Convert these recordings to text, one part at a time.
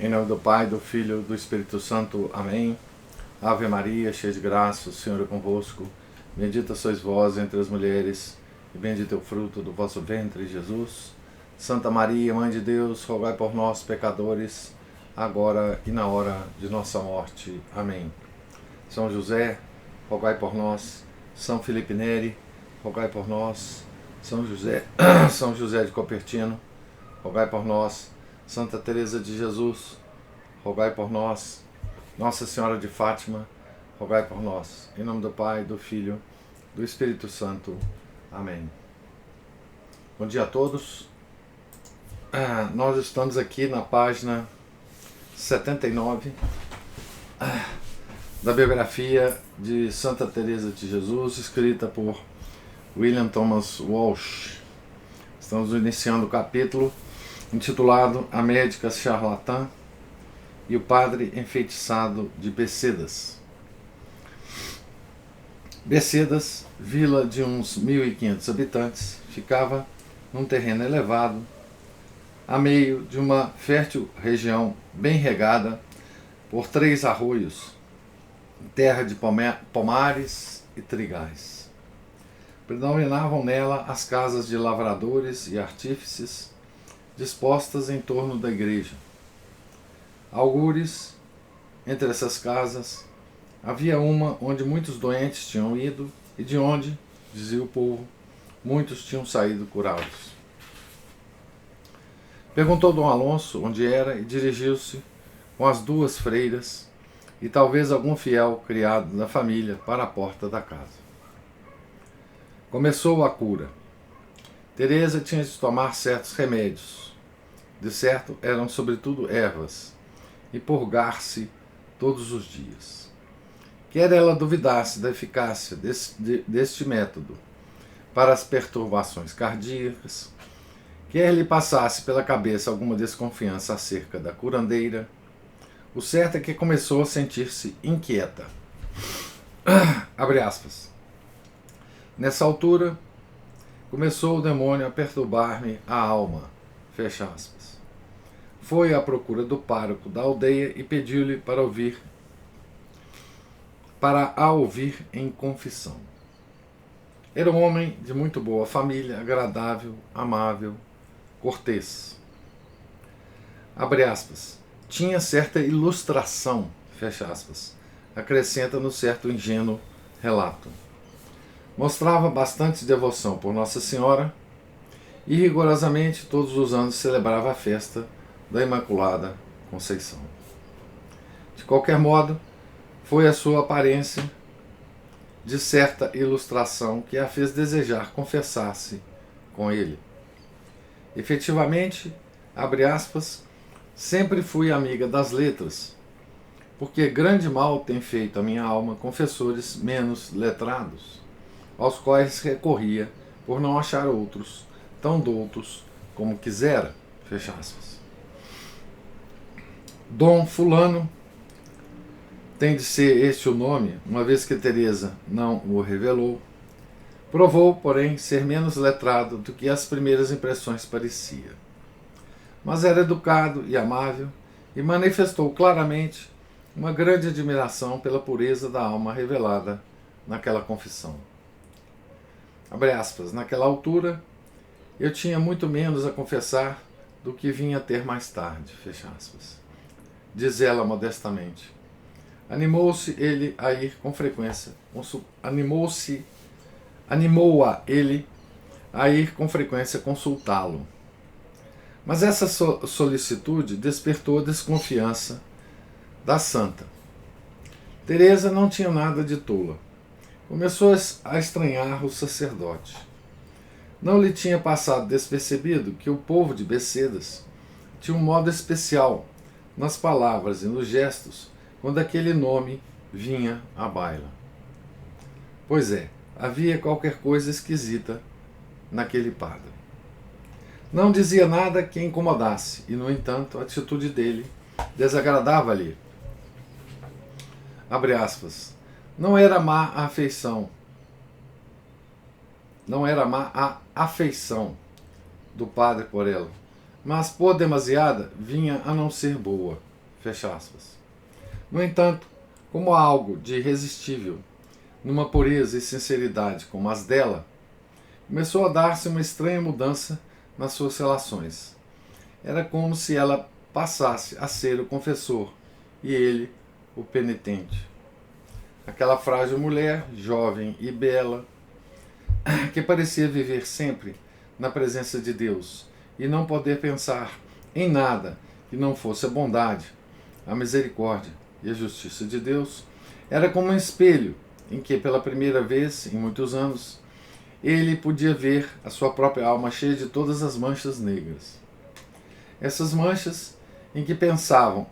Em nome do Pai, do Filho e do Espírito Santo. Amém. Ave Maria, cheia de graça, o Senhor é convosco. Bendita sois vós entre as mulheres, e bendito é o fruto do vosso ventre, Jesus. Santa Maria, Mãe de Deus, rogai por nós, pecadores, agora e na hora de nossa morte. Amém. São José, rogai por nós. São Felipe Neri, rogai por nós. São José de Cupertino, rogai por nós. Santa Teresa de Jesus, rogai por nós. Nossa Senhora de Fátima, rogai por nós. Em nome do Pai, do Filho, do Espírito Santo. Amém. Bom dia a todos. Nós estamos aqui na página 79 da biografia de Santa Teresa de Jesus, escrita por William Thomas Walsh. Estamos iniciando o capítulo intitulado A Médica Charlatã e o Padre Enfeitiçado de Becedas. Becedas, vila de uns 1.500 habitantes, ficava num terreno elevado, a meio de uma fértil região bem regada por 3 arroios, terra de pomares e trigais. Predominavam nela as casas de lavradores e artífices, dispostas em torno da igreja. Algures, entre essas casas, havia uma onde muitos doentes tinham ido e de onde, dizia o povo, muitos tinham saído curados. Perguntou Dom Alonso onde era e dirigiu-se com as 2 freiras e talvez algum fiel criado da família para a porta da casa. Começou a cura. Teresa tinha de tomar certos remédios. De certo, eram sobretudo ervas, e purgar-se todos os dias. Quer ela duvidasse da eficácia deste método para as perturbações cardíacas, quer lhe passasse pela cabeça alguma desconfiança acerca da curandeira, o certo é que começou a sentir-se inquieta. Abre aspas. Nessa altura, começou o demônio a perturbar-me a alma. Fecha aspas. Foi à procura do pároco da aldeia e pediu-lhe para a ouvir em confissão. Era um homem de muito boa família, agradável, amável, cortês. Abre aspas. Tinha certa ilustração, fecha aspas, acrescenta no certo ingênuo relato. Mostrava bastante devoção por Nossa Senhora e rigorosamente todos os anos celebrava a festa da Imaculada Conceição. De qualquer modo, foi a sua aparência de certa ilustração que a fez desejar confessar-se com ele. Efetivamente, abre aspas, sempre fui amiga das letras, porque grande mal tem feito a minha alma confessores menos letrados, aos quais recorria por não achar outros tão doutos como quisera, fecha aspas. Dom Fulano, tem de ser este o nome, uma vez que Teresa não o revelou, provou, porém, ser menos letrado do que as primeiras impressões parecia. Mas era educado e amável e manifestou claramente uma grande admiração pela pureza da alma revelada naquela confissão. Abre aspas, naquela altura, eu tinha muito menos a confessar do que vinha a ter mais tarde, fecha aspas. Diz ela modestamente. Animou-a ele a ir com frequência consultá-lo. Mas essa solicitude despertou a desconfiança da santa. Teresa não tinha nada de tola. Começou a estranhar o sacerdote. Não lhe tinha passado despercebido que o povo de Becedas tinha um modo especial nas palavras e nos gestos quando aquele nome vinha à baila. Pois é, havia qualquer coisa esquisita naquele padre. Não dizia nada que incomodasse, e, no entanto, a atitude dele desagradava-lhe. Abre aspas. Não era má a afeição do padre por ela, mas por demasiada vinha a não ser boa. Fecha aspas. No entanto, como há algo de irresistível numa pureza e sinceridade como as dela, começou a dar-se uma estranha mudança nas suas relações. Era como se ela passasse a ser o confessor e ele o penitente. Aquela frágil mulher, jovem e bela, que parecia viver sempre na presença de Deus e não poder pensar em nada que não fosse a bondade, a misericórdia e a justiça de Deus, era como um espelho em que, pela primeira vez em muitos anos, ele podia ver a sua própria alma cheia de todas as manchas negras. Essas manchas em que pensavam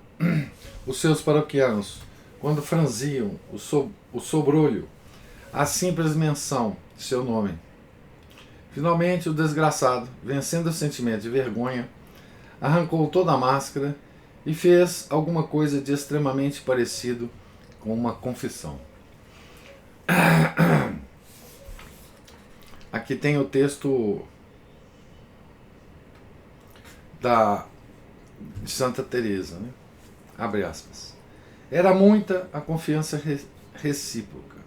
os seus paroquianos quando franziam o sobrolho à simples menção de seu nome. Finalmente, o desgraçado, vencendo o sentimento de vergonha, arrancou toda a máscara e fez alguma coisa de extremamente parecido com uma confissão. Aqui tem o texto de Santa Teresa, né? Abre aspas. Era muita a confiança recíproca.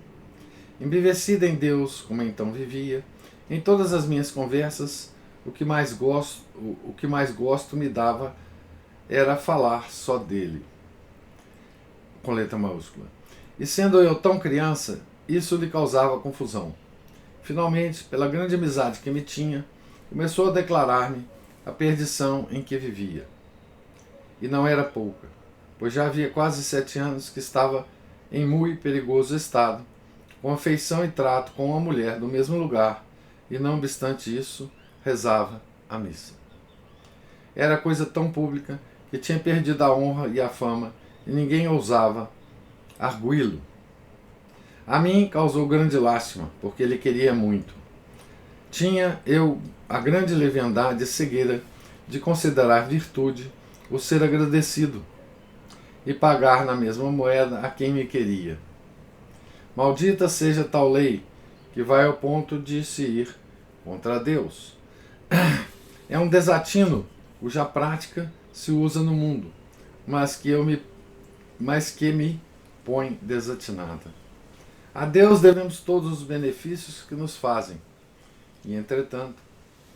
Embevecida em Deus, como então vivia, em todas as minhas conversas, o que mais gosto me dava era falar só dele, com letra maiúscula. E sendo eu tão criança, isso lhe causava confusão. Finalmente, pela grande amizade que me tinha, começou a declarar-me a perdição em que vivia. E não era pouca, pois já havia quase 7 anos que estava em muito perigoso estado, com afeição e trato com uma mulher do mesmo lugar, e não obstante isso, rezava a missa. Era coisa tão pública que tinha perdido a honra e a fama, e ninguém ousava arguí-lo. A mim causou grande lástima, porque ele queria muito. Tinha eu a grande leviandade e cegueira de considerar virtude o ser agradecido e pagar na mesma moeda a quem me queria. Maldita seja tal lei que vai ao ponto de se ir contra Deus. É um desatino cuja prática se usa no mundo, mas que me põe desatinada. A Deus devemos todos os benefícios que nos fazem, e entretanto,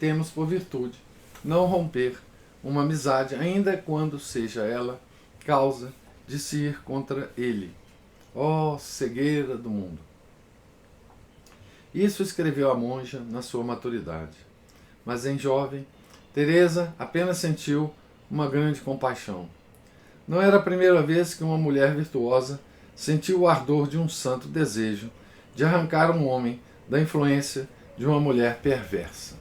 temos por virtude não romper uma amizade, ainda quando seja ela causa de se ir contra ele. Ó cegueira do mundo! Isso escreveu a monja na sua maturidade. Mas em jovem, Teresa apenas sentiu uma grande compaixão. Não era a primeira vez que uma mulher virtuosa sentiu o ardor de um santo desejo de arrancar um homem da influência de uma mulher perversa.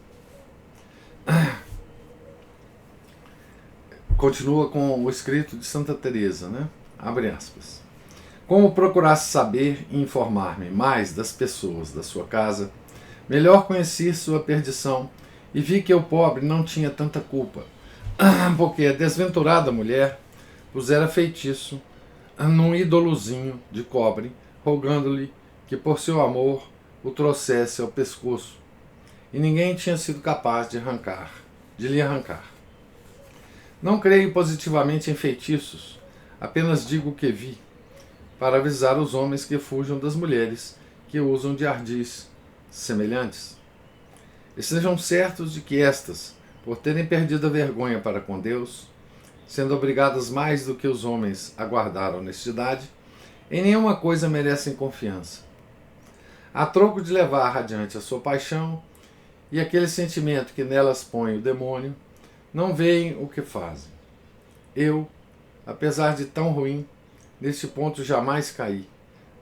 Continua com o escrito de Santa Teresa, né? Abre aspas. Como procurasse saber e informar-me mais das pessoas da sua casa, melhor conheci sua perdição e vi que o pobre não tinha tanta culpa, porque a desventurada mulher pusera feitiço num ídolozinho de cobre, rogando-lhe que por seu amor o trouxesse ao pescoço, e ninguém tinha sido capaz de lhe arrancar. Não creio positivamente em feitiços, apenas digo o que vi, para avisar os homens que fujam das mulheres que usam de ardis semelhantes. E sejam certos de que estas, por terem perdido a vergonha para com Deus, sendo obrigadas mais do que os homens a guardar a honestidade, em nenhuma coisa merecem confiança. A troco de levar adiante a sua paixão e aquele sentimento que nelas põe o demônio, não veem o que fazem. Eu, apesar de tão ruim, neste ponto jamais caí,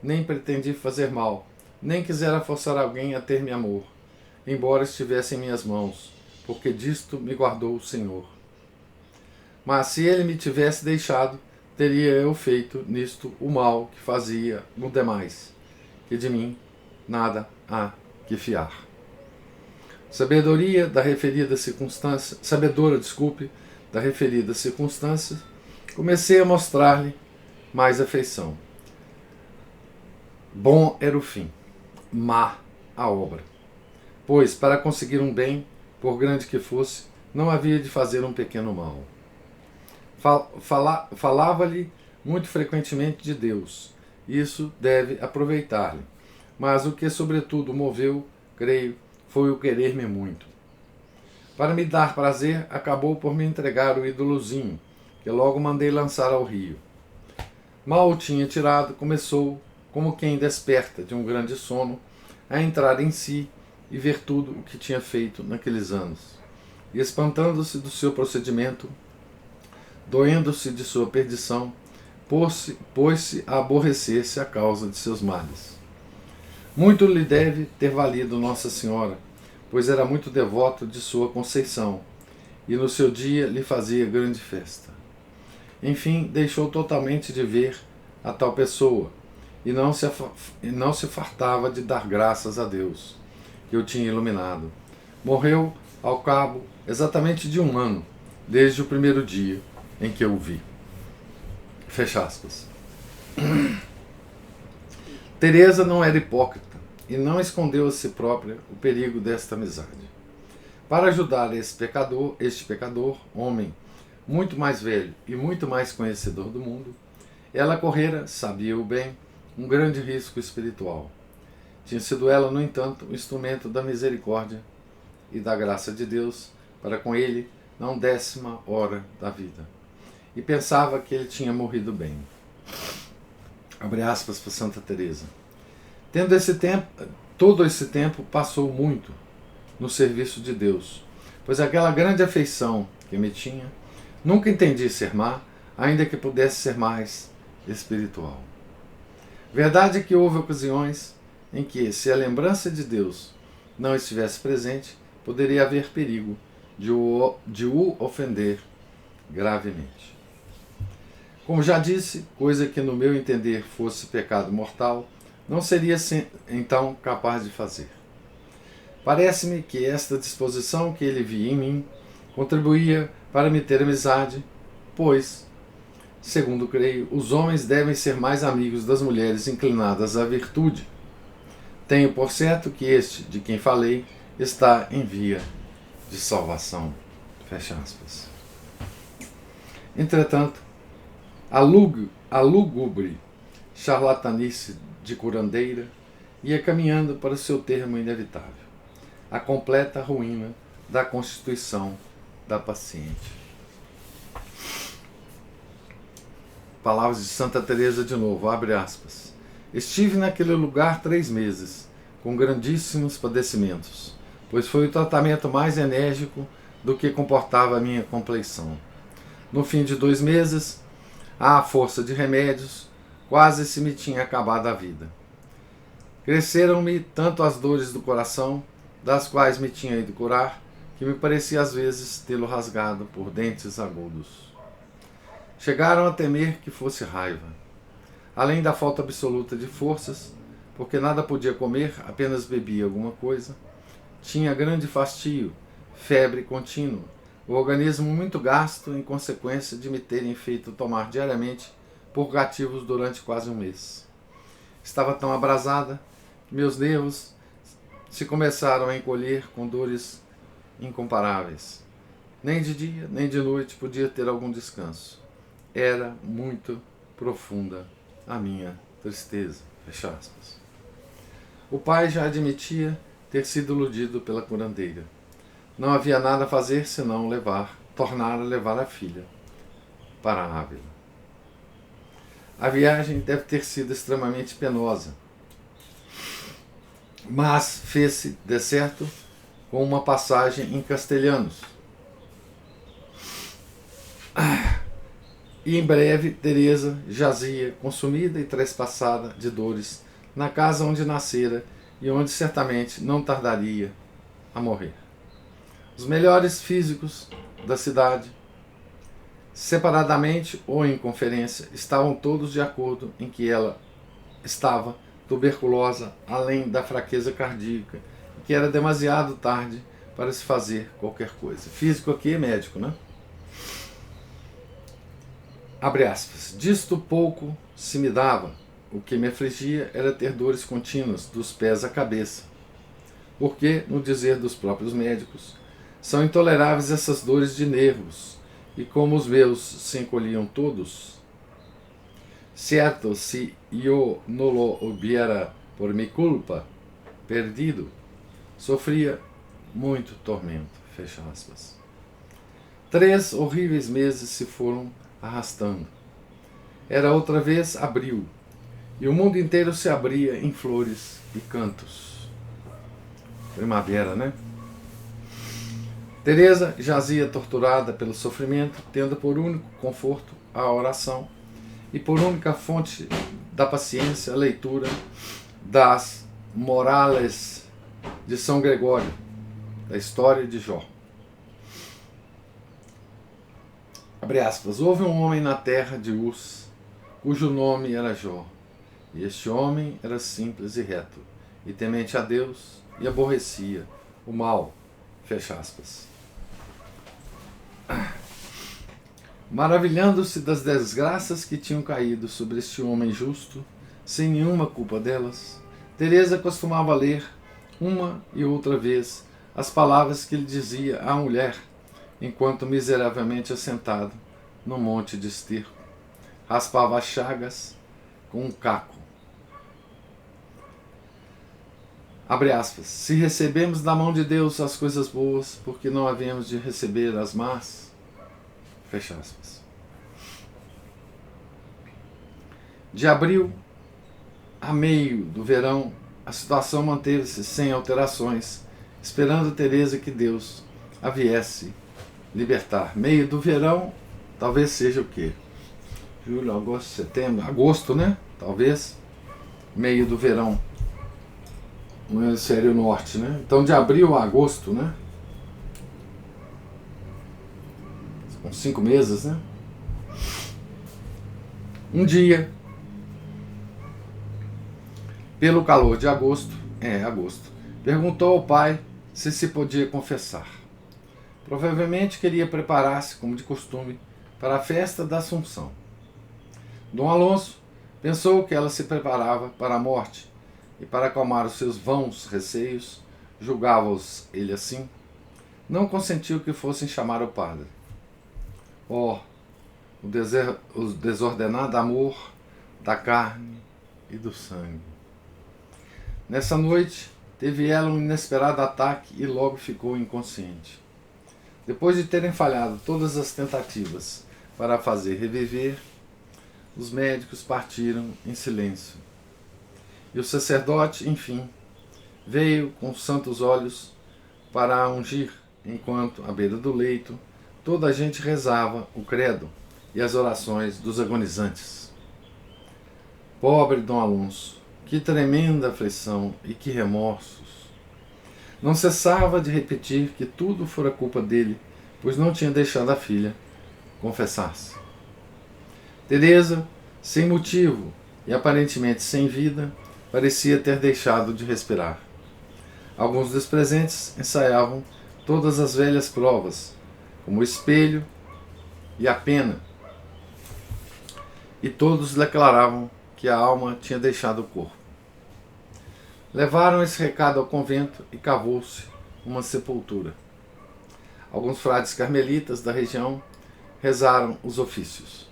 nem pretendi fazer mal, nem quisera forçar alguém a ter-me amor, embora estivesse em minhas mãos, porque disto me guardou o Senhor. Mas se ele me tivesse deixado, teria eu feito nisto o mal que fazia no demais, que de mim nada há que fiar. Sabedora da referida circunstância, comecei a mostrar-lhe mais afeição. Bom era o fim, má a obra. Pois, para conseguir um bem, por grande que fosse, não havia de fazer um pequeno mal. Falava-lhe muito frequentemente de Deus. Isso deve aproveitar-lhe. Mas o que sobretudo moveu, creio, foi o querer-me muito. Para me dar prazer, acabou por me entregar o ídolozinho, que logo mandei lançar ao rio. Mal o tinha tirado, começou, como quem desperta de um grande sono, a entrar em si e ver tudo o que tinha feito naqueles anos. E espantando-se do seu procedimento, doendo-se de sua perdição, pôs-se a aborrecer-se à causa de seus males. Muito lhe deve ter valido Nossa Senhora, pois era muito devoto de sua Conceição, e no seu dia lhe fazia grande festa. Enfim, deixou totalmente de ver a tal pessoa, e não se fartava de dar graças a Deus, que o tinha iluminado. Morreu ao cabo exatamente de 1 ano, desde o primeiro dia em que eu o vi. Fecha aspas. Teresa não era hipócrita e não escondeu a si própria o perigo desta amizade. Para ajudar este pecador, homem muito mais velho e muito mais conhecedor do mundo, ela correra, sabia-o bem, um grande risco espiritual. Tinha sido ela, no entanto, o instrumento da misericórdia e da graça de Deus para com ele na 10ª hora da vida. E pensava que ele tinha morrido bem. Abre aspas para Santa Teresa. Todo esse tempo passou muito no serviço de Deus, pois aquela grande afeição que me tinha, nunca entendi ser má, ainda que pudesse ser mais espiritual. Verdade é que houve ocasiões em que, se a lembrança de Deus não estivesse presente, poderia haver perigo de o ofender gravemente. Como já disse, coisa que no meu entender fosse pecado mortal, não seria então capaz de fazer. Parece-me que esta disposição que ele via em mim contribuía para me ter amizade, pois, segundo creio, os homens devem ser mais amigos das mulheres inclinadas à virtude. Tenho por certo que este, de quem falei, está em via de salvação. Fecha aspas. Entretanto, a lúgubre charlatanice de curandeira ia caminhando para o seu termo inevitável, a completa ruína da constituição da paciente. Palavras de Santa Teresa de novo, abre aspas. Estive naquele lugar 3 meses, com grandíssimos padecimentos, pois foi o tratamento mais enérgico do que comportava a minha compleição. No fim de 2 meses, à força de remédios, quase se me tinha acabado a vida. Cresceram-me tanto as dores do coração, das quais me tinha ido curar, que me parecia às vezes tê-lo rasgado por dentes agudos. Chegaram a temer que fosse raiva. Além da falta absoluta de forças, porque nada podia comer, apenas bebia alguma coisa, tinha grande fastio, febre contínua, o organismo muito gasto em consequência de me terem feito tomar diariamente purgativos durante quase 1 mês. Estava tão abrasada que meus nervos se começaram a encolher com dores incomparáveis. Nem de dia, nem de noite podia ter algum descanso. Era muito profunda a minha tristeza. Fecha aspas. O pai já admitia ter sido iludido pela curandeira. Não havia nada a fazer senão tornar a levar a filha para Ávila. A viagem deve ter sido extremamente penosa, mas fez-se, de certo, com uma passagem em castelhanos. E em breve Teresa jazia, consumida e trespassada de dores, na casa onde nascera e onde certamente não tardaria a morrer. Os melhores físicos da cidade, separadamente ou em conferência, estavam todos de acordo em que ela estava tuberculosa, além da fraqueza cardíaca, que era demasiado tarde para se fazer qualquer coisa. Físico aqui é médico, né? Abre aspas. Disto pouco se me dava. O que me afligia era ter dores contínuas dos pés à cabeça, porque, no dizer dos próprios médicos, são intoleráveis essas dores de nervos, e como os meus se encolhiam todos? Certo, se eu não lo hubiera por mi culpa perdido, sofria muito tormento. Fecha aspas. 3 horríveis meses se foram arrastando. Era outra vez abril, e o mundo inteiro se abria em flores e cantos. Primavera, né? Teresa jazia torturada pelo sofrimento, tendo por único conforto a oração e por única fonte da paciência a leitura das Morales de São Gregório, da história de Jó. Abre aspas. Houve um homem na terra de Uz, cujo nome era Jó. E este homem era simples e reto, e temente a Deus, e aborrecia o mal. Fecha aspas. Maravilhando-se das desgraças que tinham caído sobre este homem justo, sem nenhuma culpa delas, Teresa costumava ler uma e outra vez as palavras que lhe dizia a mulher, enquanto miseravelmente assentado no monte de esterco, raspava as chagas com um caco. Abre aspas. Se recebemos da mão de Deus as coisas boas, porque não havemos de receber as más? Fecha aspas. De abril a meio do verão, a situação manteve-se sem alterações, esperando Teresa que Deus a viesse libertar. Meio do verão, talvez seja o quê? Julho, agosto, setembro, agosto, né? Talvez. Meio do verão. No hemisfério norte, né? Então de abril a agosto, né? Com 5 meses, né? Um dia, pelo calor de agosto, perguntou ao pai se podia confessar. Provavelmente queria preparar-se, como de costume, para a festa da Assunção. Dom Alonso pensou que ela se preparava para a morte, e para acalmar os seus vãos receios, julgava-os ele assim, não consentiu que fossem chamar o padre. Oh, o desordenado amor da carne e do sangue. Nessa noite, teve ela um inesperado ataque e logo ficou inconsciente. Depois de terem falhado todas as tentativas para a fazer reviver, os médicos partiram em silêncio. E o sacerdote, enfim, veio com santos olhos para a ungir, enquanto, à beira do leito, toda a gente rezava o credo e as orações dos agonizantes. Pobre Dom Alonso, que tremenda aflição e que remorsos! Não cessava de repetir que tudo fora culpa dele, pois não tinha deixado a filha confessar-se. Teresa, sem motivo e aparentemente sem vida, parecia ter deixado de respirar. Alguns dos presentes ensaiavam todas as velhas provas, como o espelho e a pena, e todos declaravam que a alma tinha deixado o corpo. Levaram esse recado ao convento e cavou-se uma sepultura. Alguns frades carmelitas da região rezaram os ofícios.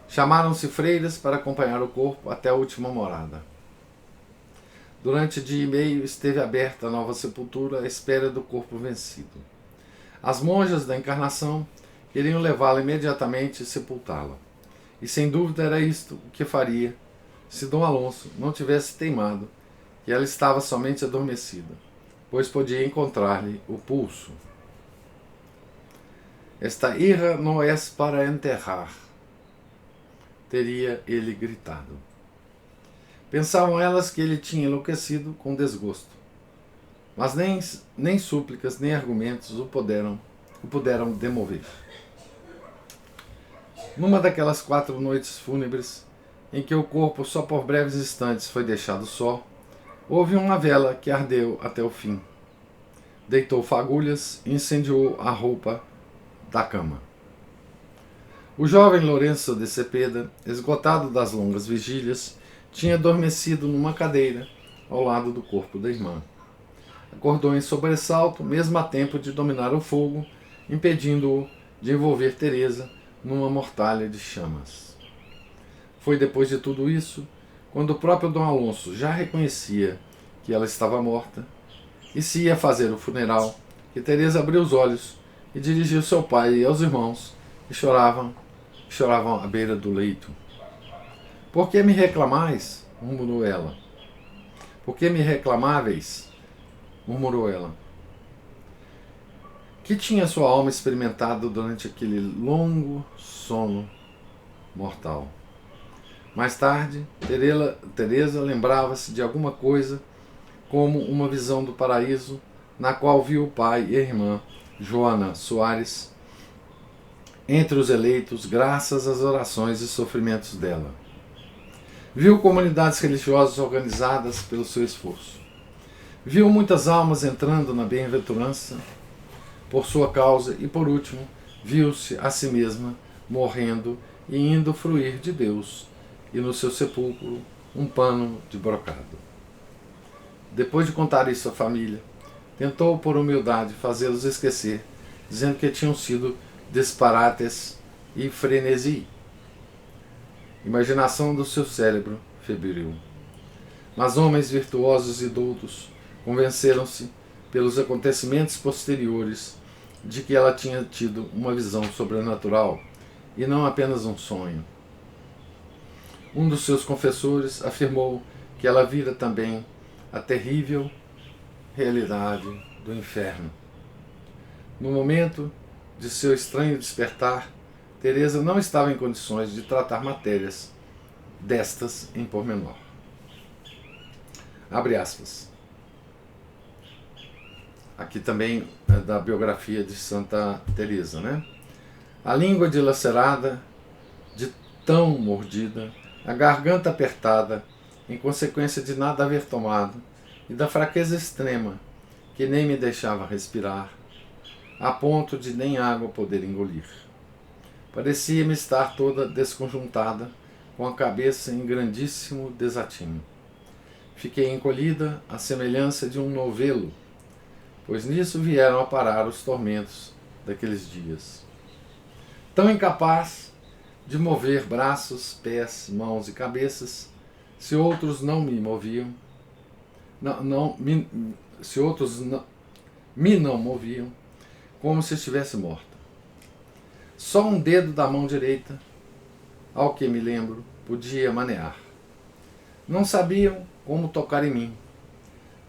Chamaram-se freiras para acompanhar o corpo até a última morada. Durante dia e meio esteve aberta a nova sepultura à espera do corpo vencido. As monjas da Encarnação queriam levá-la imediatamente e sepultá-la. E sem dúvida era isto o que faria se Dom Alonso não tivesse teimado que ela estava somente adormecida, pois podia encontrar-lhe o pulso. Esta ira não é para enterrar, teria ele gritado. Pensavam elas que ele tinha enlouquecido com desgosto, mas nem súplicas nem argumentos o puderam demover. Numa daquelas 4 noites fúnebres, em que o corpo só por breves instantes foi deixado só, houve uma vela que ardeu até o fim. Deitou fagulhas e incendiou a roupa da cama. O jovem Lourenço de Cepeda, esgotado das longas vigílias, tinha adormecido numa cadeira ao lado do corpo da irmã. Acordou em sobressalto, mesmo a tempo de dominar o fogo impedindo-o de envolver Teresa numa mortalha de chamas. Foi depois de tudo isso, quando o próprio Dom Alonso já reconhecia que ela estava morta e se ia fazer o funeral, que Teresa abriu os olhos e dirigiu-se ao pai e aos irmãos, que choravam à beira do leito. Por que me reclamais? Murmurou ela. Por que me reclamáveis? Murmurou ela. Que tinha sua alma experimentado durante aquele longo sono mortal. Mais tarde, Teresa lembrava-se de alguma coisa, como uma visão do paraíso, na qual viu o pai e a irmã, Joana Soares, entre os eleitos, graças às orações e sofrimentos dela. Viu comunidades religiosas organizadas pelo seu esforço. Viu muitas almas entrando na bem-aventurança por sua causa e, por último, viu-se a si mesma morrendo e indo fruir de Deus, e no seu sepulcro um pano de brocado. Depois de contar isso à família, tentou por humildade fazê-los esquecer, dizendo que tinham sido disparates e frenesi, imaginação do seu cérebro febril. Mas homens virtuosos e doutos convenceram-se, pelos acontecimentos posteriores, de que ela tinha tido uma visão sobrenatural e não apenas um sonho. Um dos seus confessores afirmou que ela vira também a terrível realidade do inferno. No momento de seu estranho despertar, Teresa não estava em condições de tratar matérias destas em pormenor. Abre aspas. Aqui também é da biografia de Santa Teresa, né? A língua dilacerada, de tão mordida, a garganta apertada, em consequência de nada haver tomado, e da fraqueza extrema, que nem me deixava respirar, a ponto de nem água poder engolir. Parecia-me estar toda desconjuntada, com a cabeça em grandíssimo desatino. Fiquei encolhida à semelhança de um novelo, pois nisso vieram a parar os tormentos daqueles dias. Tão incapaz de mover braços, pés, mãos e cabeças, se outros não me moviam, se outros não moviam, como se estivesse morta. Só um dedo da mão direita, ao que me lembro, podia manear. Não sabiam como tocar em mim,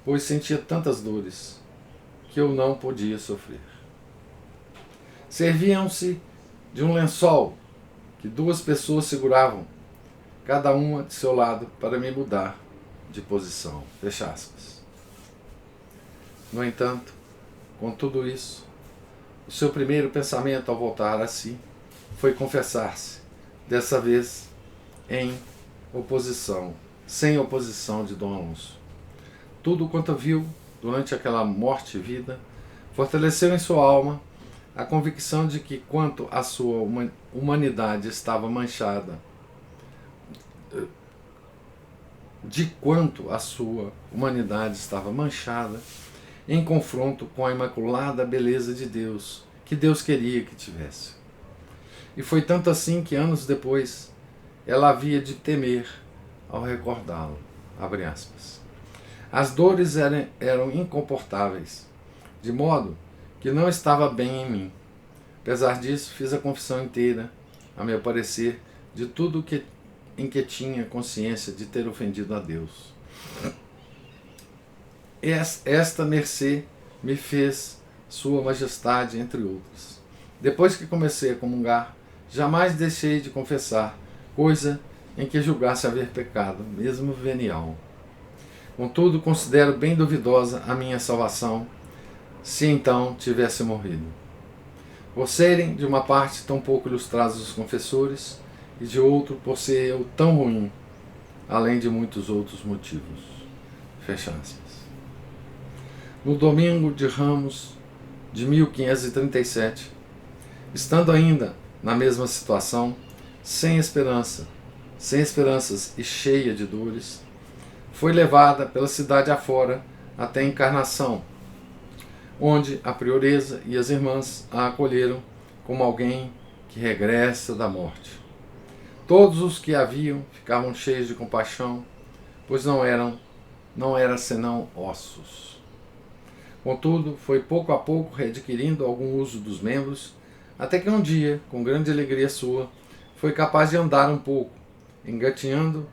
pois sentia tantas dores que eu não podia sofrer. Serviam-se de um lençol que duas pessoas seguravam, cada uma de seu lado, para me mudar de posição. Fecha aspas. No entanto, com tudo isso, o seu primeiro pensamento ao voltar a si foi confessar-se, dessa vez sem oposição de Dom Alonso. Tudo quanto viu durante aquela morte e vida fortaleceu em sua alma a convicção de que quanto a sua humanidade estava manchada, em confronto com a imaculada beleza de Deus, que Deus queria que tivesse. E foi tanto assim que anos depois ela havia de temer ao recordá-lo. Abre aspas. As dores eram incomportáveis, de modo que não estava bem em mim. Apesar disso, fiz a confissão inteira, a meu parecer, de tudo em que tinha consciência de ter ofendido a Deus. Esta mercê me fez Sua Majestade, entre outras. Depois que comecei a comungar, jamais deixei de confessar, coisa em que julgasse haver pecado, mesmo venial. Contudo, considero bem duvidosa a minha salvação, se então tivesse morrido. Por serem, de uma parte, tão pouco ilustrados os confessores, e de outro, por ser eu tão ruim, além de muitos outros motivos. Fecha aspas. No domingo de Ramos de 1537, estando ainda na mesma situação, sem esperanças e cheia de dores, foi levada pela cidade afora até a Encarnação, onde a prioresa e as irmãs a acolheram como alguém que regressa da morte. Todos os que a viam ficavam cheios de compaixão, pois não era senão ossos. Contudo, foi pouco a pouco readquirindo algum uso dos membros, até que um dia, com grande alegria sua, foi capaz de andar um pouco, engatinhando,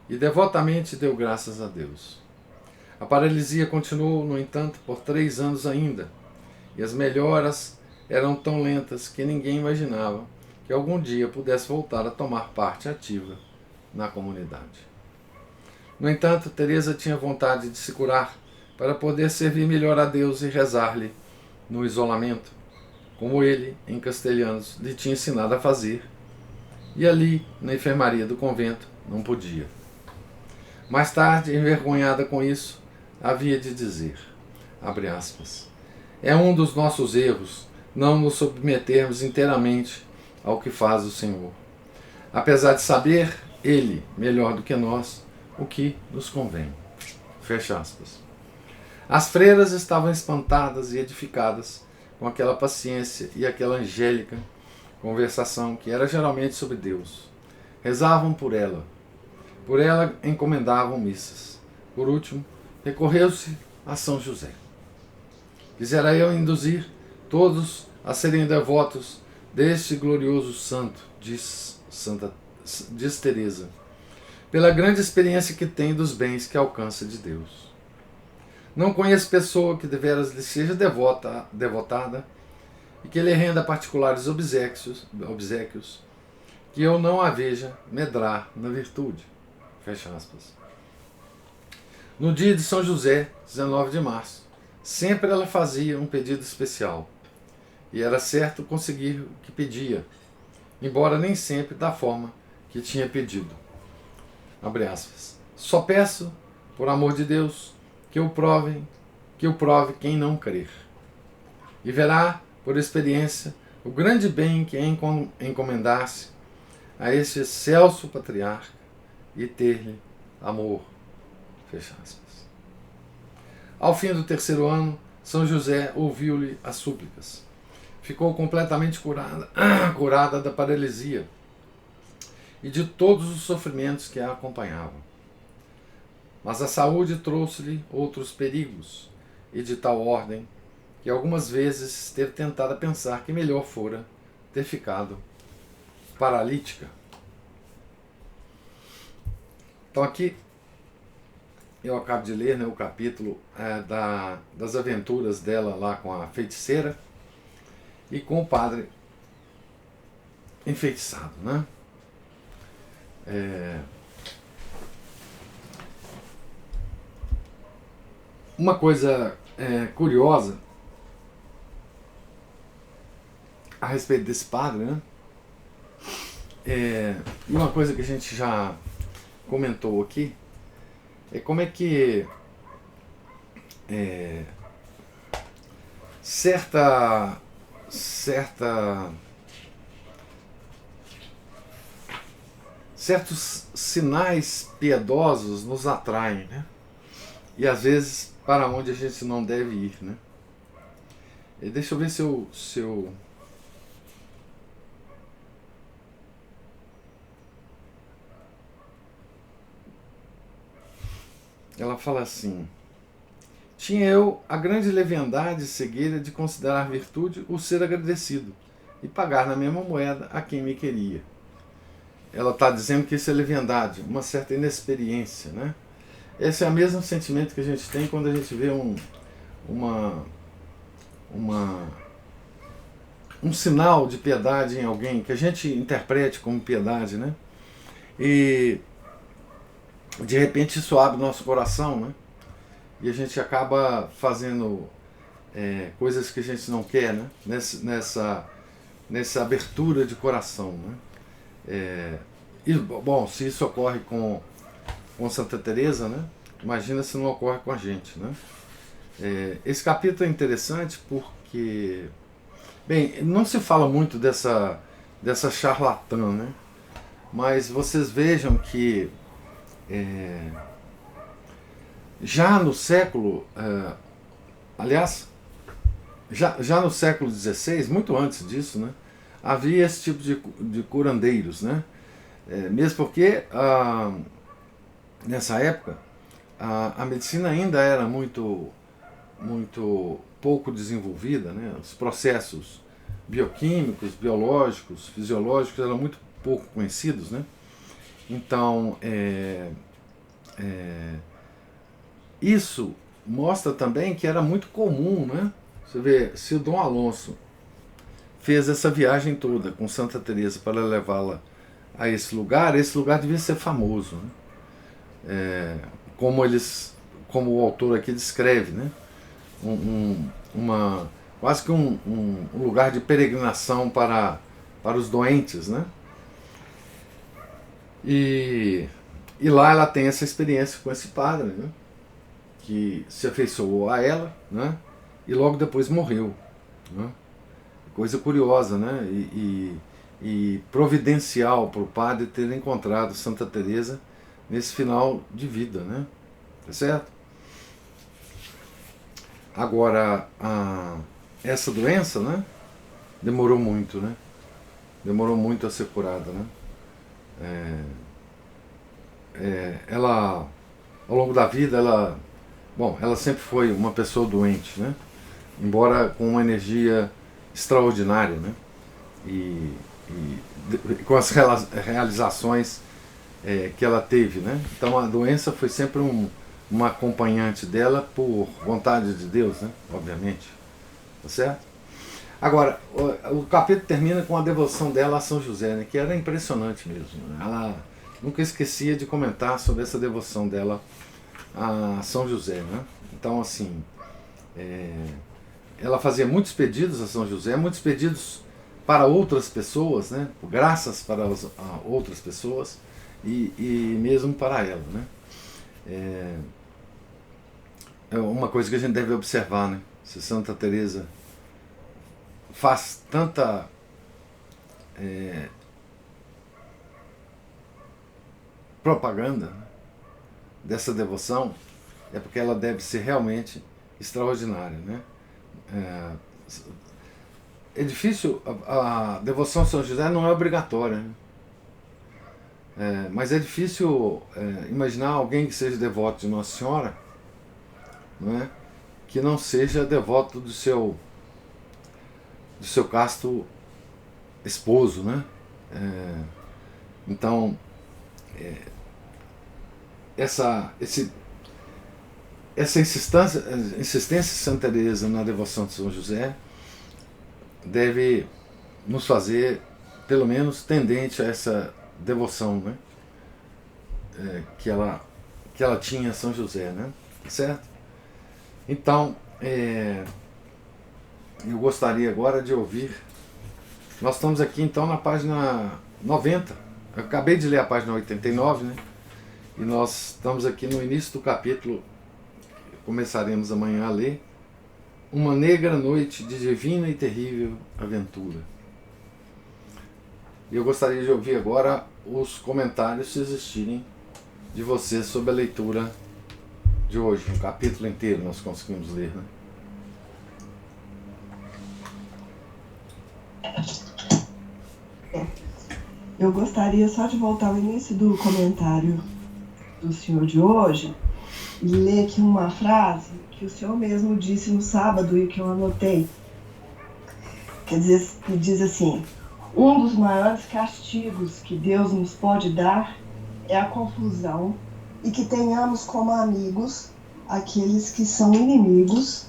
e devotamente deu graças a Deus. A paralisia continuou, no entanto, por 3 anos ainda, e as melhoras eram tão lentas que ninguém imaginava que algum dia pudesse voltar a tomar parte ativa na comunidade. No entanto, Teresa tinha vontade de se curar para poder servir melhor a Deus e rezar-lhe no isolamento, como ele, em Castelhanos, lhe tinha ensinado a fazer, e ali, na enfermaria do convento, não podia. Mais tarde, envergonhada com isso, havia de dizer, abre aspas, é um dos nossos erros não nos submetermos inteiramente ao que faz o Senhor, apesar de saber Ele, melhor do que nós, o que nos convém. Fecha aspas. As freiras estavam espantadas e edificadas com aquela paciência e aquela angélica conversação que era geralmente sobre Deus. Rezavam por ela encomendavam missas. Por último, recorreu-se a São José. Quisera eu induzir todos a serem devotos deste glorioso santo, diz Teresa, pela grande experiência que tem dos bens que alcança de Deus. Não conheço pessoa que deveras lhe seja devotada e que lhe renda particulares obséquios, que eu não a veja medrar na virtude. Fecha aspas. No dia de São José, 19 de março, sempre ela fazia um pedido especial, e era certo conseguir o que pedia, embora nem sempre da forma que tinha pedido. Abre aspas. Só peço, por amor de Deus, que o prove quem não crer. E verá, por experiência, o grande bem que é encomendar-se a este excelso patriarca e ter-lhe amor. Fecha aspas. Ao fim do 3º ano, São José ouviu-lhe as súplicas. Ficou completamente curada da paralisia e de todos os sofrimentos que a acompanhavam. Mas a saúde trouxe-lhe outros perigos, e de tal ordem que algumas vezes teve tentado pensar que melhor fora ter ficado paralítica. Então aqui eu acabo de ler, né, o capítulo das aventuras dela lá com a feiticeira e com o padre enfeitiçado, né? Uma coisa curiosa a respeito desse padre, né? E uma coisa que a gente já comentou aqui é como é que certos sinais piedosos nos atraem, né? E às vezes para onde a gente não deve ir, né? E deixa eu ver se eu ela fala assim: tinha eu a grande leviandade e cegueira de considerar virtude o ser agradecido e pagar na mesma moeda a quem me queria. Ela está dizendo que isso é leviandade, uma certa inexperiência, né? Esse é o mesmo sentimento que a gente tem quando a gente vê um sinal de piedade em alguém, que a gente interprete como piedade, né? E de repente isso abre nosso coração, né? E a gente acaba fazendo coisas que a gente não quer, né? Nessa abertura de coração, né? E, bom, se isso ocorre com Santa Teresa, né? Imagina se não ocorre com a gente, né? Esse capítulo é interessante porque, bem, não se fala muito dessa charlatã, né? Mas vocês vejam que já no século, aliás, já no século XVI, muito antes disso, né, havia esse tipo de curandeiros, né? Mesmo porque nessa época a medicina ainda era muito pouco desenvolvida, né? Os processos bioquímicos, biológicos, fisiológicos eram muito pouco conhecidos, né? Então isso mostra também que era muito comum, né? Você vê, se o Dom Alonso fez essa viagem toda com Santa Teresa para levá-la a esse lugar devia ser famoso, né? Como o autor aqui descreve, né? Quase que um lugar de peregrinação para os doentes, né? E lá ela tem essa experiência com esse padre, né? Que se afeiçoou a ela, né? E logo depois morreu, né? Coisa curiosa, né? E providencial para o padre ter encontrado Santa Teresa nesse final de vida, né? Tá certo? Agora, essa doença, né? Demorou muito, né? Demorou muito a ser curada, né? Ela, ao longo da vida, ela sempre foi uma pessoa doente, né? Embora com uma energia extraordinária, né? E com as realizações que ela teve, né? Então a doença foi sempre uma acompanhante dela por vontade de Deus, né? Obviamente, tá certo? Agora, o capítulo termina com a devoção dela a São José, né? Que era impressionante mesmo, né? Ela nunca esquecia de comentar sobre essa devoção dela a São José, né? Então, assim, ela fazia muitos pedidos a São José, muitos pedidos para outras pessoas, né? Graças para outras pessoas e mesmo para ela, né? É uma coisa que a gente deve observar, né? Se Santa Teresa faz tanta propaganda, né, dessa devoção, é porque ela deve ser realmente extraordinária, né? É difícil, a devoção a São José não é obrigatória, né? Mas é difícil imaginar alguém que seja devoto de Nossa Senhora, não é? Que não seja devoto do seu casto esposo, né? Então, essa insistência de Santa Teresa na devoção de São José deve nos fazer, pelo menos, tendente a essa devoção, né? Que ela tinha a São José, né? Certo? Então, eu gostaria agora de ouvir. Nós estamos aqui então na página 90. Eu acabei de ler a página 89, né? E nós estamos aqui no início do capítulo. Começaremos amanhã a ler Uma Negra Noite de Divina e Terrível Aventura. E eu gostaria de ouvir agora os comentários, se existirem, de vocês sobre a leitura de hoje. Um capítulo inteiro nós conseguimos ler, né? Eu gostaria só de voltar ao início do comentário do senhor de hoje e ler aqui uma frase que o senhor mesmo disse no sábado e que eu anotei. Quer dizer, diz assim: um dos maiores castigos que Deus nos pode dar é a confusão e que tenhamos como amigos aqueles que são inimigos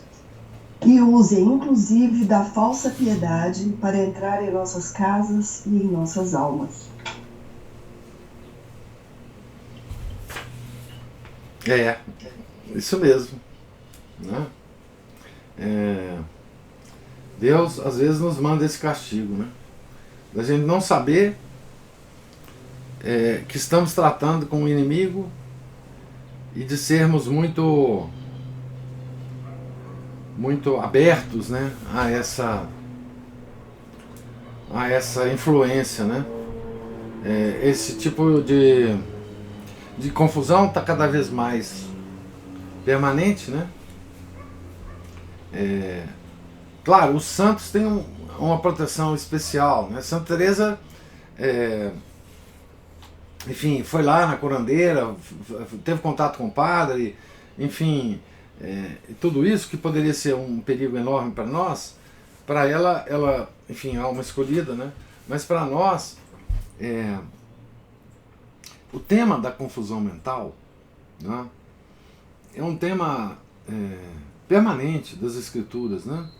e usem inclusive da falsa piedade para entrar em nossas casas e em nossas almas. Isso mesmo, né? Deus às vezes nos manda esse castigo, né? Da gente não saber que estamos tratando com um inimigo e de sermos muito abertos, né, a essa influência, né? Esse tipo de confusão está cada vez mais permanente, né? Claro, os santos têm uma proteção especial, né? Santa Teresa, enfim, foi lá na curandeira, teve contato com o padre, enfim, tudo isso que poderia ser um perigo enorme para nós, para ela, enfim, é uma escolhida, né? Mas para nós, o tema da confusão mental, né, é um tema permanente das Escrituras, né?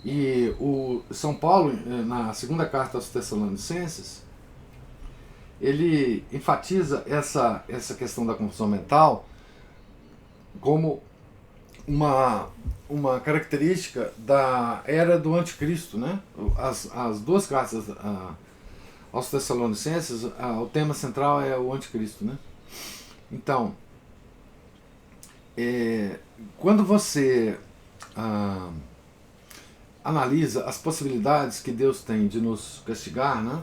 E o São Paulo, na segunda carta aos Tessalonicenses, ele enfatiza essa questão da confusão mental como uma característica da era do anticristo, né? As duas cartas aos Tessalonicenses, o tema central é o anticristo, né? Então, quando você analisa as possibilidades que Deus tem de nos castigar, né?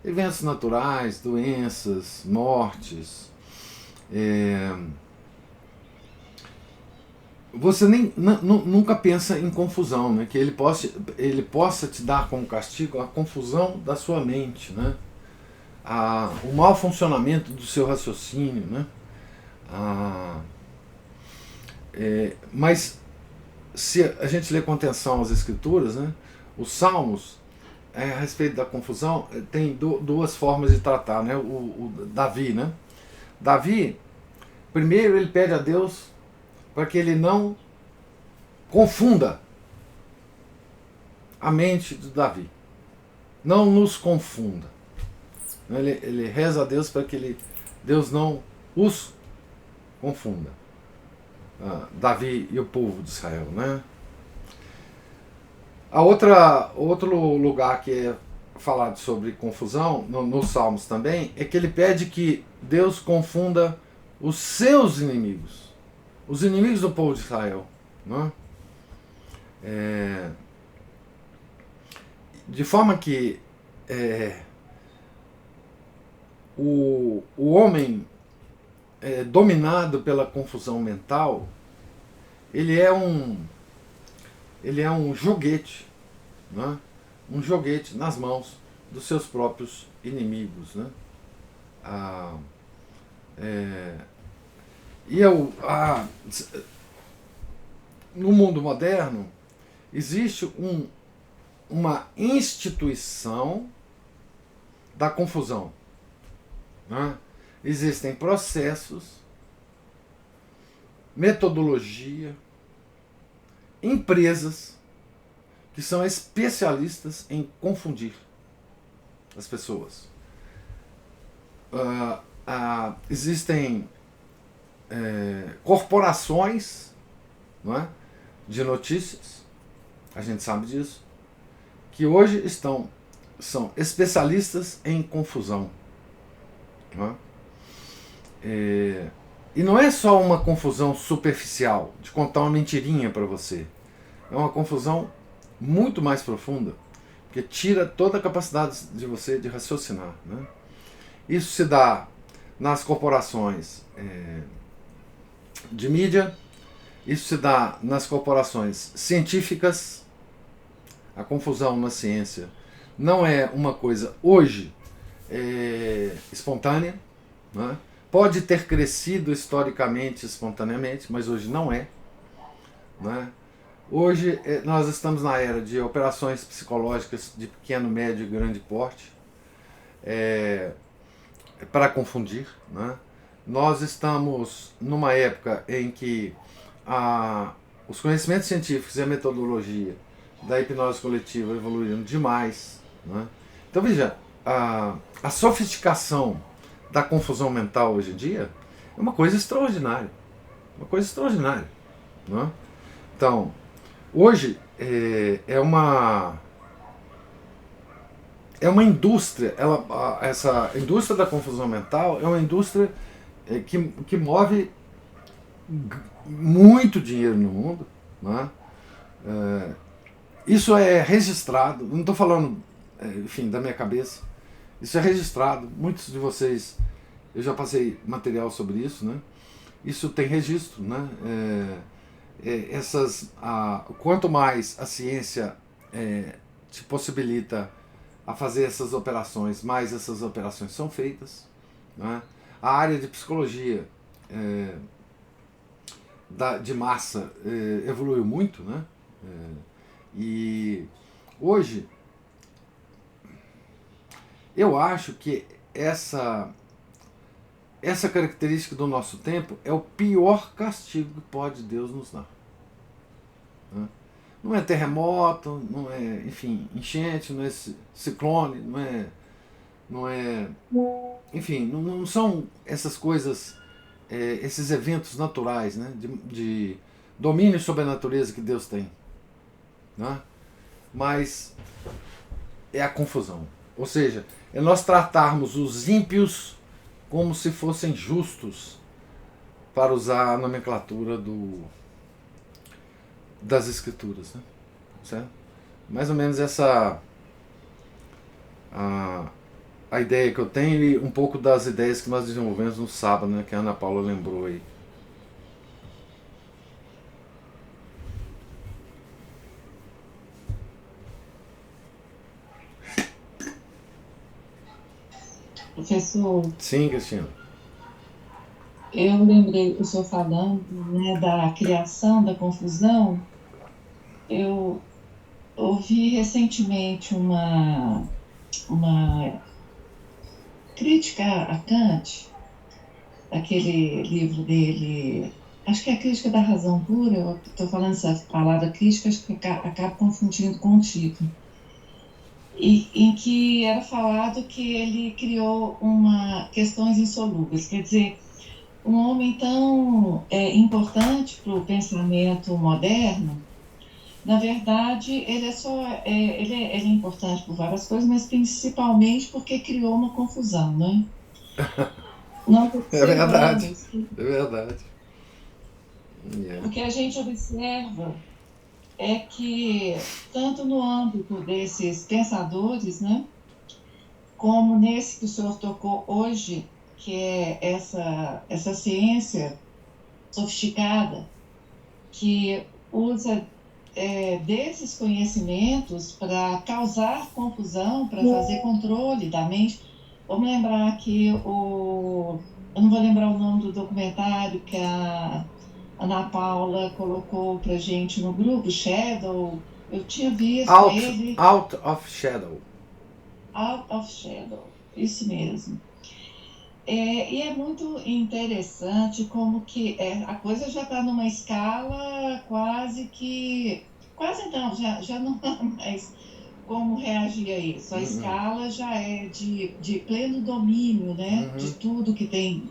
Eventos naturais, doenças, mortes, você nunca pensa em confusão, né? Que ele possa te dar como castigo a confusão da sua mente, né? O mau funcionamento do seu raciocínio, né? Mas se a gente lê com atenção as Escrituras, né? Os Salmos, a respeito da confusão, tem duas formas de tratar, né? O Davi, né? Davi, primeiro ele pede a Deus para que ele não confunda a mente de Davi. Não nos confunda. Ele reza a Deus para que Deus não os confunda. Davi e o povo de Israel, né? Outro lugar que é falado sobre confusão, nos Salmos também, é que ele pede que Deus confunda os seus inimigos, os inimigos do povo de Israel, né? De forma que o homem dominado pela confusão mental, ele é um joguete, né? Um joguete nas mãos dos seus próprios inimigos, né? No mundo moderno existe uma instituição da confusão, né? Existem processos, metodologia, empresas que são especialistas em confundir as pessoas. Existem corporações, não é, de notícias, a gente sabe disso, que hoje são especialistas em confusão. Não é? E não é só uma confusão superficial, de contar uma mentirinha para você. É uma confusão muito mais profunda, que tira toda a capacidade de você de raciocinar, né? Isso se dá nas corporações de mídia, isso se dá nas corporações científicas. A confusão na ciência não é uma coisa hoje espontânea, né? Pode ter crescido historicamente, espontaneamente, mas hoje não é, né? Hoje nós estamos na era de operações psicológicas de pequeno, médio e grande porte para confundir, né? Nós estamos numa época em que os conhecimentos científicos e a metodologia da hipnose coletiva evoluíram demais, né? Então veja, a sofisticação da confusão mental hoje em dia é uma coisa extraordinária, né? Então, hoje é uma indústria, essa indústria da confusão mental é uma indústria que move muito dinheiro no mundo, né? Isso é registrado, não estou falando, enfim, da minha cabeça, isso é registrado, muitos de vocês, eu já passei material sobre isso, né? Isso tem registro, né? quanto mais a ciência te possibilita a fazer essas operações, mais essas operações são feitas, né? A área de psicologia de massa evoluiu muito, né? E hoje eu acho que essa característica do nosso tempo é o pior castigo que pode Deus nos dar, né? Não é terremoto, não é, enfim, enchente, não é ciclone, não é, enfim, não são essas coisas, esses eventos naturais, né, de domínio sobre a natureza que Deus tem, né? Mas é a confusão. Ou seja, é nós tratarmos os ímpios como se fossem justos, para usar a nomenclatura das escrituras, né? Certo? Mais ou menos essa a ideia que eu tenho e um pouco das ideias que nós desenvolvemos no sábado, né, que a Ana Paula lembrou aí. Professor, Sim, Cristina. eu lembrei o senhor falando, né, da criação, da confusão. Eu ouvi recentemente uma crítica a Kant, aquele livro dele, acho que é a Crítica da Razão Pura. Eu estou falando essa palavra crítica, acho que acabo confundindo com o título. Em que era falado que ele criou questões insolúveis, quer dizer, um homem tão importante para o pensamento moderno, na verdade, ele é importante por várias coisas, mas principalmente porque criou uma confusão, né? Nós É verdade, observamos é verdade. o que a gente observa é que, tanto no âmbito desses pensadores, né, como nesse que o senhor tocou hoje, que é essa ciência sofisticada, que usa desses conhecimentos para causar confusão, para fazer controle da mente. Vamos lembrar que eu não vou lembrar o nome do documentário que a Ana Paula colocou para gente no grupo, Shadow. Eu tinha visto ele. Out of Shadow. Out of Shadow, isso mesmo. E é muito interessante como que a coisa já está numa escala quase não, já não há mais como reagir a isso. A escala já é de pleno domínio, né, de tudo que tem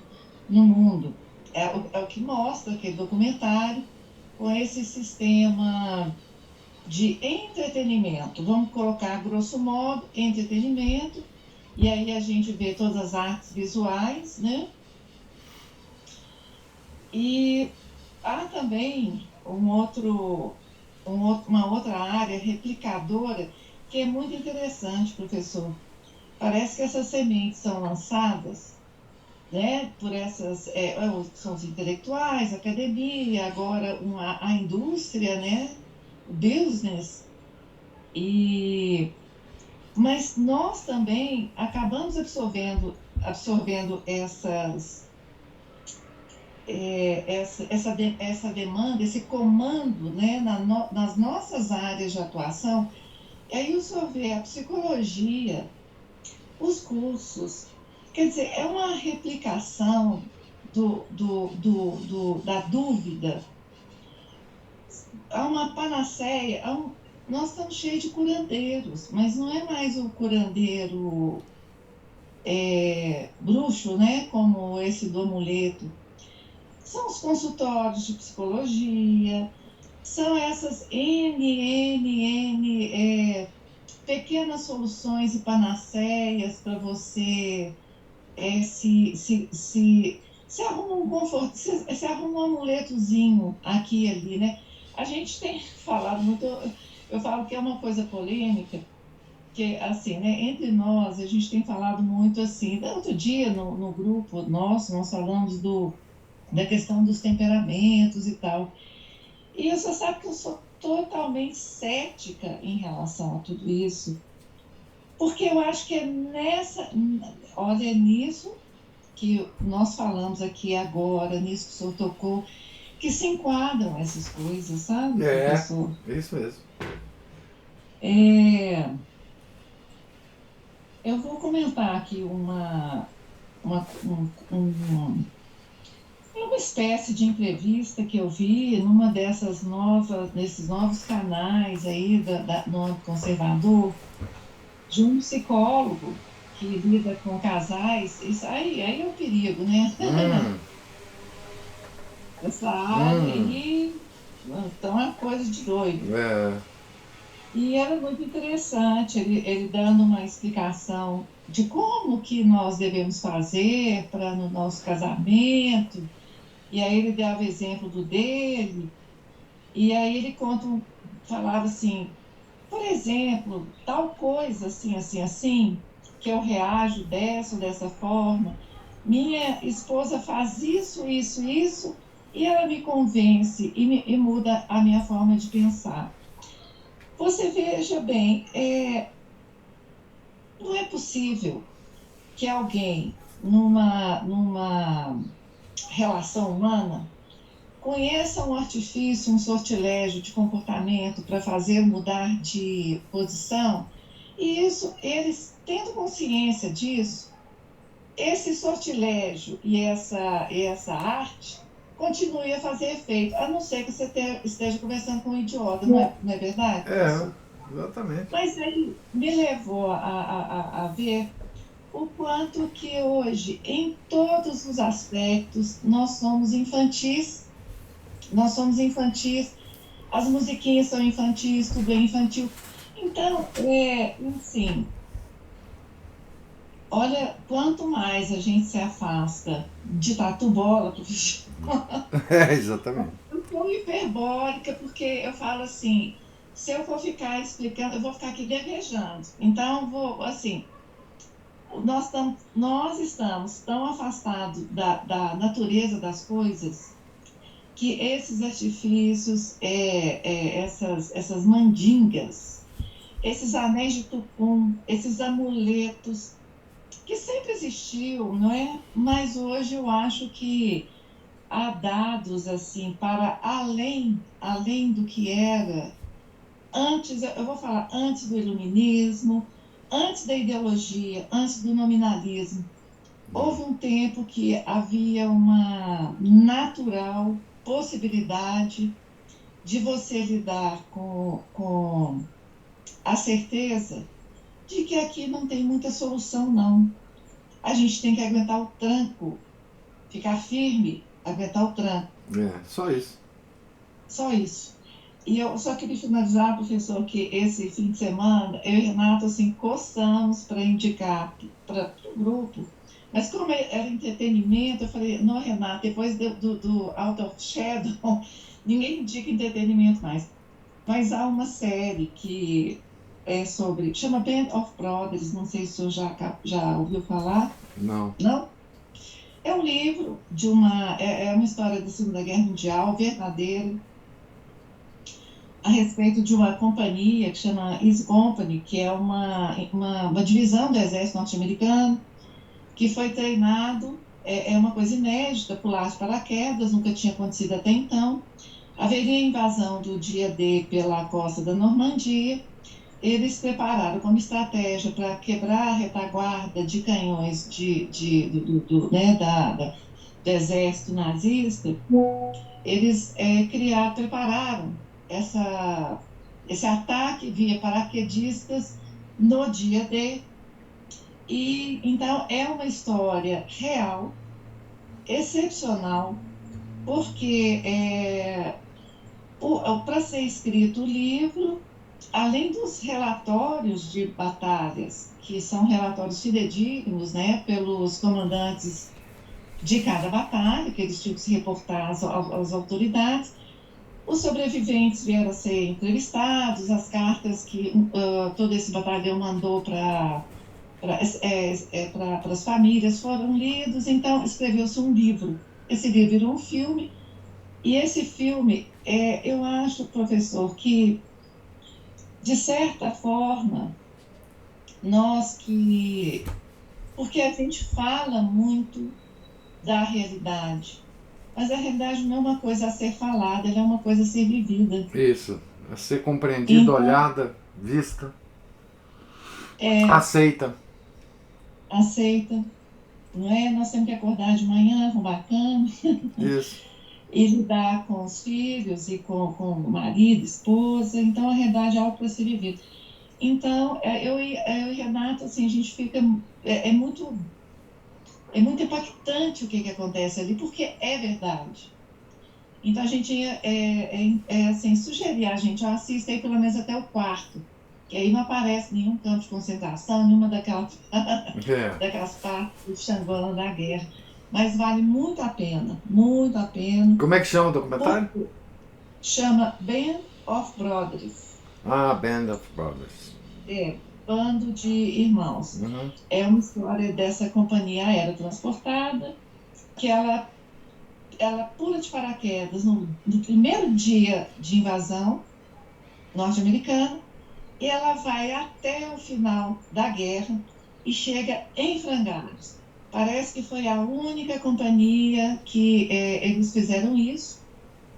no mundo. É o que mostra aquele documentário com esse sistema de entretenimento. Vamos colocar, grosso modo, entretenimento. E aí a gente vê todas as artes visuais, né? E há também uma outra área replicadora que é muito interessante, professor. Parece que essas sementes são lançadas, né, por são os intelectuais, a academia, agora a indústria, né, o business, mas nós também acabamos absorvendo essa demanda, esse comando, né, nas nossas áreas de atuação. E aí o senhor vê a psicologia, os cursos, quer dizer, é uma replicação da dúvida. Há uma panaceia, nós estamos cheios de curandeiros, mas não é mais o curandeiro bruxo, né, como esse do amuleto. São os consultórios de psicologia, são essas pequenas soluções e panaceias para você se arruma um conforto, se arruma um amuletozinho aqui e ali, né? A gente tem falado muito, eu falo que é uma coisa polêmica, que assim, né, entre nós, a gente tem falado muito assim. Outro dia no grupo nosso, nós falamos da questão dos temperamentos e tal. E você sabe que eu sou totalmente cética em relação a tudo isso, porque eu acho que é olha, nisso que nós falamos aqui agora, nisso que o senhor tocou, que se enquadram essas coisas, sabe, professor? É isso mesmo. Eu vou comentar aqui uma espécie de entrevista que eu vi numa desses novos canais aí no âmbito conservador, de um psicólogo que lida com casais. Isso aí é o perigo, né? Essa área aí, então é uma coisa de doido. E era muito interessante ele dando uma explicação de como que nós devemos fazer para no nosso casamento. E aí ele dava exemplo do dele, e aí ele falava assim, por exemplo, tal coisa, assim, assim, assim, que eu reajo dessa ou dessa forma, minha esposa faz isso, isso, isso, e ela me convence e muda a minha forma de pensar. Você veja bem, não é possível que alguém, numa relação humana, conheça um artifício, um sortilégio de comportamento para fazer mudar de posição, e isso, eles tendo consciência disso, esse sortilégio e essa arte continue a fazer efeito, a não ser que você esteja conversando com um idiota, não é verdade? Exatamente. Mas ele me levou a ver o quanto que hoje, em todos os aspectos, nós somos infantis, as musiquinhas são infantis, tudo é infantil. Então, enfim, olha, quanto mais a gente se afasta de tatu-bola, professor. Exatamente. Eu sou hiperbólica, porque eu falo assim, se eu for ficar explicando, eu vou ficar aqui gaguejando. Então, nós estamos tão afastados da natureza das coisas que esses artifícios, essas mandingas, esses anéis de tupum, esses amuletos, que sempre existiu, não é? Mas hoje eu acho que há dados assim para além do que era antes. Eu vou falar antes do iluminismo, antes da ideologia, antes do nominalismo. Houve um tempo que havia uma natural possibilidade de você lidar com a certeza de que aqui não tem muita solução, não. A gente tem que aguentar o tranco, ficar firme, aguentar o tranco. Só isso. Só isso. E eu só queria finalizar, professor, que esse fim de semana, eu e Renato, assim, coçamos para indicar para o grupo. Mas como era entretenimento, eu falei, não, Renato, depois do Out of Shadow, ninguém indica entretenimento mais. Mas há uma série que chama Band of Brothers, não sei se o senhor já ouviu falar. Não. Não? É um livro é uma história da Segunda Guerra Mundial, verdadeira, a respeito de uma companhia que chama Easy Company, que é uma divisão do exército norte-americano, que foi treinado, é uma coisa inédita, pular de paraquedas, nunca tinha acontecido até então. Haveria invasão do dia D pela costa da Normandia. Eles prepararam como estratégia para quebrar a retaguarda de canhões do exército nazista. Eles prepararam esse ataque via paraquedistas no dia D. E então é uma história real, excepcional, porque para ser escrito o livro, além dos relatórios de batalhas, que são relatórios fidedignos, né, pelos comandantes de cada batalha, que eles tinham que se reportar às autoridades, os sobreviventes vieram a ser entrevistados, as cartas que todo esse batalhão mandou para as famílias foram lidos, então escreveu-se um livro. Esse livro virou um filme, E esse filme, eu acho, professor, que, de certa forma, nós que... Porque a gente fala muito da realidade, mas a realidade não é uma coisa a ser falada, ela é uma coisa a ser vivida. Isso, a ser compreendida, Então, olhada, vista, aceita. aceita, não é? Nós temos que acordar de manhã, arrumar a cama Isso. e lidar com os filhos e com o marido, esposa. Então, a realidade é algo para ser vivido. Então, eu e Renato, assim, a gente fica... É muito impactante o que acontece ali, porque é verdade. Então, a gente assim, sugerir a gente, assista aí pelo menos até o quarto, que aí não aparece nenhum campo de concentração, nenhuma daquelas partes do Xangô da guerra. Mas vale muito a pena, muito a pena. Como é que chama o documentário? Chama Band of Brothers. Band of Brothers. Bando de Irmãos. Uhum. É uma história dessa companhia aérea transportada, que ela pula de paraquedas no primeiro dia de invasão norte-americana, e ela vai até o final da guerra e chega em frangalhos. Parece que foi a única companhia que eles fizeram isso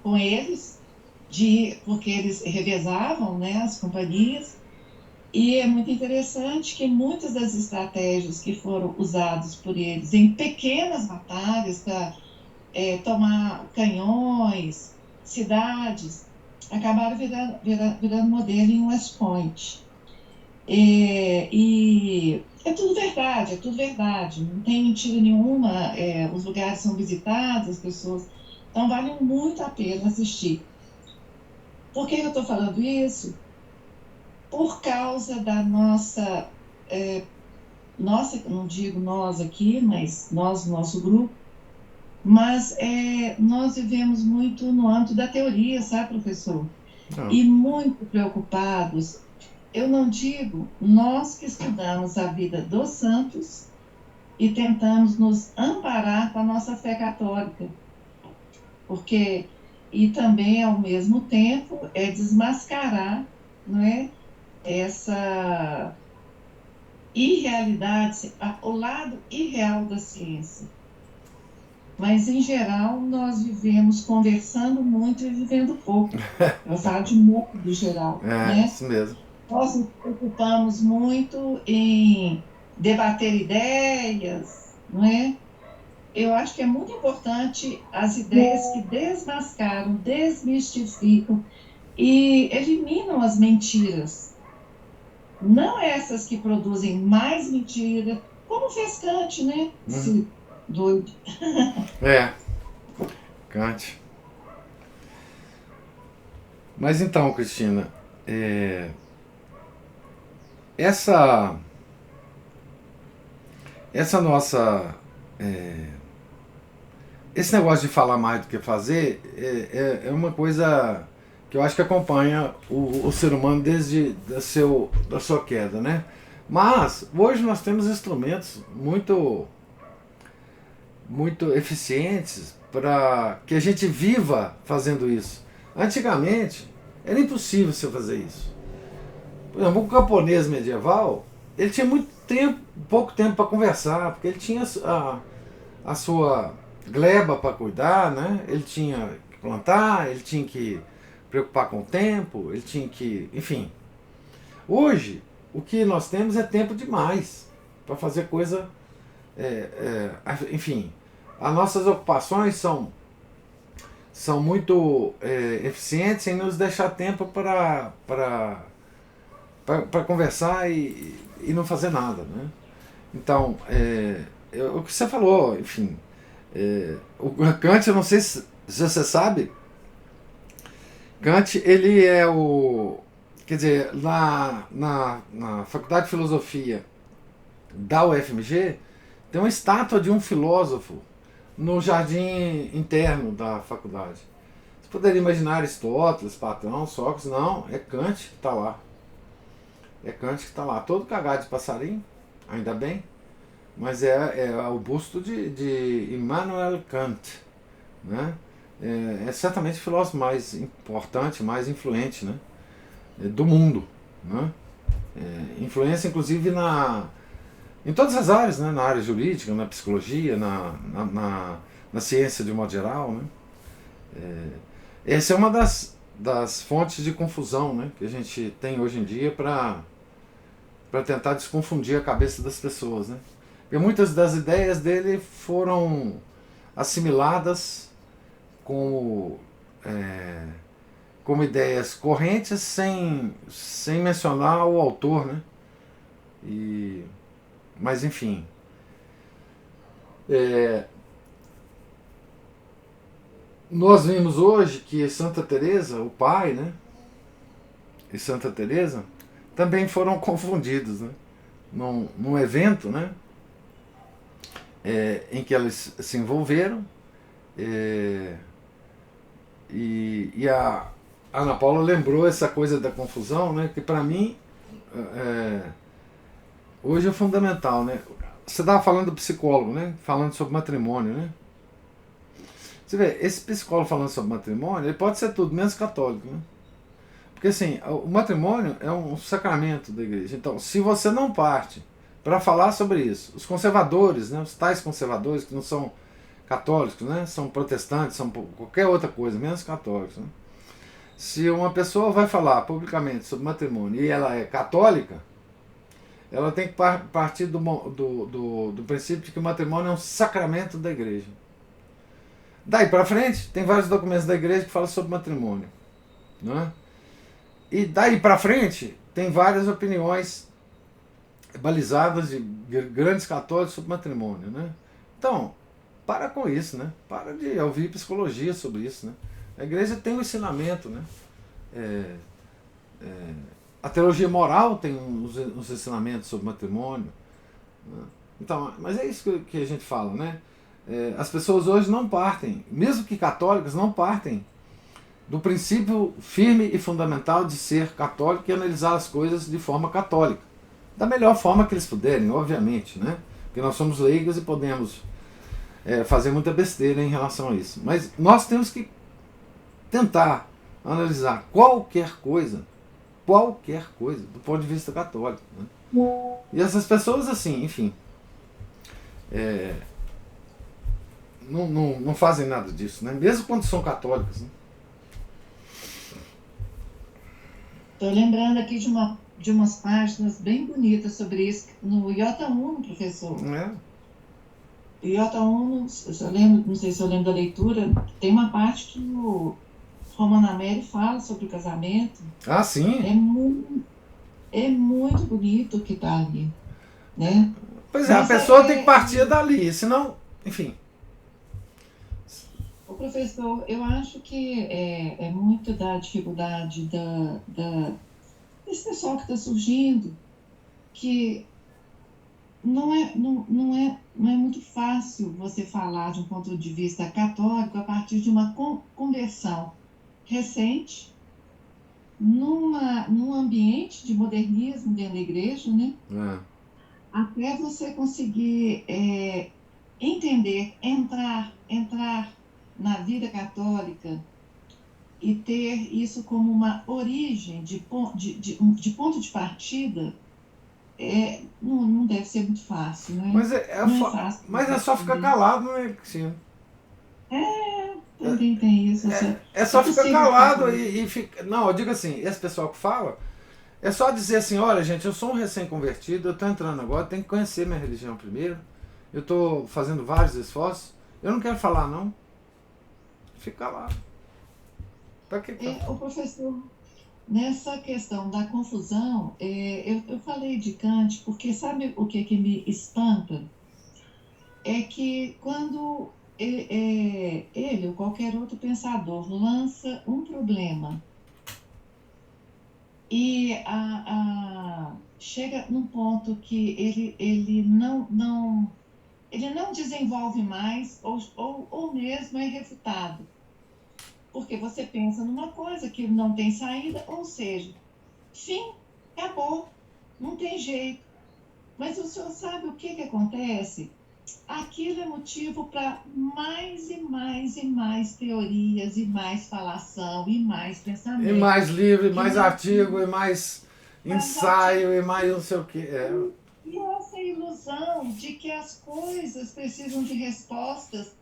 com eles, porque eles revezavam, né, as companhias. E é muito interessante que muitas das estratégias que foram usadas por eles em pequenas batalhas para tomar canhões, cidades, acabaram virando modelo em West Point. E é tudo verdade, não tem mentira nenhuma, os lugares são visitados, as pessoas... Então, vale muito a pena assistir. Por que eu estou falando isso? Por causa da nossa, não digo nós aqui, mas nós, nosso grupo, mas nós vivemos muito no âmbito da teoria, sabe, professor? E muito preocupados. Eu não digo nós que estudamos a vida dos santos e tentamos nos amparar com a nossa fé católica, porque, e também, ao mesmo tempo, desmascarar, não é, essa irrealidade, o lado irreal da ciência. Mas, em geral, nós vivemos conversando muito e vivendo pouco. Eu falo de modo geral, né? Isso mesmo. Nós nos preocupamos muito em debater ideias, não é? Eu acho que é muito importante as ideias que desmascaram, desmistificam e eliminam as mentiras. Não essas que produzem mais mentira, como fez Kant, né? Esse doido. Kant. Mas então, Cristina, essa nossa... esse negócio de falar mais do que fazer é uma coisa que eu acho que acompanha o ser humano desde da sua queda, né? Mas hoje nós temos instrumentos muito eficientes para que a gente viva fazendo isso. Antigamente era impossível você fazer isso. Por exemplo, o camponês medieval, ele tinha pouco tempo para conversar, porque ele tinha a sua gleba para cuidar, né? Ele tinha que plantar, ele tinha que preocupar com o tempo, ele tinha que... Enfim. Hoje, o que nós temos é tempo demais para fazer coisa... enfim, as nossas ocupações são muito eficientes em nos deixar tempo para conversar e não fazer nada, né? Então, o que você falou, enfim... o Kant, eu não sei se você sabe, Kant, ele é o... Quer dizer, na Faculdade de Filosofia da UFMG, tem uma estátua de um filósofo no jardim interno da faculdade. Você poderia imaginar Aristóteles, Platão, Sócrates, não, é Kant que está lá. É Kant que está lá, todo cagado de passarinho, ainda bem, mas é o busto de Immanuel Kant, né? é certamente o filósofo mais importante, mais influente, né, do mundo, né? Influência inclusive em todas as áreas, né? Na área jurídica, na psicologia, na ciência de um modo geral, né? Essa é uma das fontes de confusão, né, que a gente tem hoje em dia para tentar desconfundir a cabeça das pessoas, né? Porque muitas das ideias dele foram assimiladas como ideias correntes sem mencionar o autor, né? Mas enfim, nós vimos hoje que Santa Teresa, o pai, né, e Santa Teresa também foram confundidos, né, num evento, né, em que eles se envolveram, e a Ana Paula lembrou essa coisa da confusão, né, que para mim hoje é fundamental, né? Você estava falando do psicólogo, né, falando sobre matrimônio, né? Você vê, esse psicólogo falando sobre matrimônio, ele pode ser tudo menos católico, né? Porque assim, o matrimônio é um sacramento da igreja. Então, se você não parte para falar sobre isso, os conservadores, né, os tais conservadores que não são católicos, né, são protestantes, são qualquer outra coisa, menos católicos, né? Se uma pessoa vai falar publicamente sobre matrimônio e ela é católica, ela tem que partir do princípio de que o matrimônio é um sacramento da igreja. Daí para frente, tem vários documentos da igreja que falam sobre matrimônio, né? E daí para frente, tem várias opiniões balizadas de grandes católicos sobre matrimônio, né? Então, para com isso, né? Para de ouvir psicologia sobre isso, né? A igreja tem um ensinamento, né? A teologia moral tem uns ensinamentos sobre matrimônio, né? Então, mas é isso que a gente fala, né? As pessoas hoje não partem, mesmo que católicas, não partem do princípio firme e fundamental de ser católico e analisar as coisas de forma católica, da melhor forma que eles puderem, obviamente, né? Porque nós somos leigos e podemos fazer muita besteira em relação a isso. Mas nós temos que tentar analisar qualquer coisa do ponto de vista católico, né? E essas pessoas, assim, enfim, não fazem nada disso, né? Mesmo quando são católicas, né? Estou lembrando aqui de umas páginas bem bonitas sobre isso no Iota Uno, professor. Iota Uno, não sei se eu lembro da leitura, tem uma parte que o Romano Américo fala sobre o casamento. Ah, sim? É muito bonito o que está ali, né? Pois é, a pessoa tem que partir dali, senão, enfim. O professor, eu acho que é muito da dificuldade desse pessoal que está surgindo, que não é muito fácil você falar de um ponto de vista católico a partir de uma conversão recente, num ambiente de modernismo dentro da igreja, né? Até você conseguir entender, entrar na vida católica e ter isso como uma origem de ponto de partida, não deve ser muito fácil, né? Mas é só ficar calado, não é, Cristina? Também tem isso. É só ficar calado e ficar. Não, eu digo assim, esse pessoal que fala, é só dizer assim, olha gente, eu sou um recém-convertido, eu estou entrando agora, tenho que conhecer minha religião primeiro, eu estou fazendo vários esforços, eu não quero falar não. Fica lá. O professor, nessa questão da confusão, eu falei de Kant, porque sabe o que me espanta? É que quando ele ou qualquer outro pensador lança um problema e chega num ponto que ele não desenvolve mais ou mesmo é refutado. Porque você pensa numa coisa que não tem saída, ou seja, fim, acabou, não tem jeito. Mas o senhor sabe o que acontece? aquilo é motivo para mais e mais e mais teorias, e mais falação, e mais pensamento. E mais livro, e mais artigo, e mais ensaio, e mais não sei o quê. E essa ilusão de que as coisas precisam de respostas.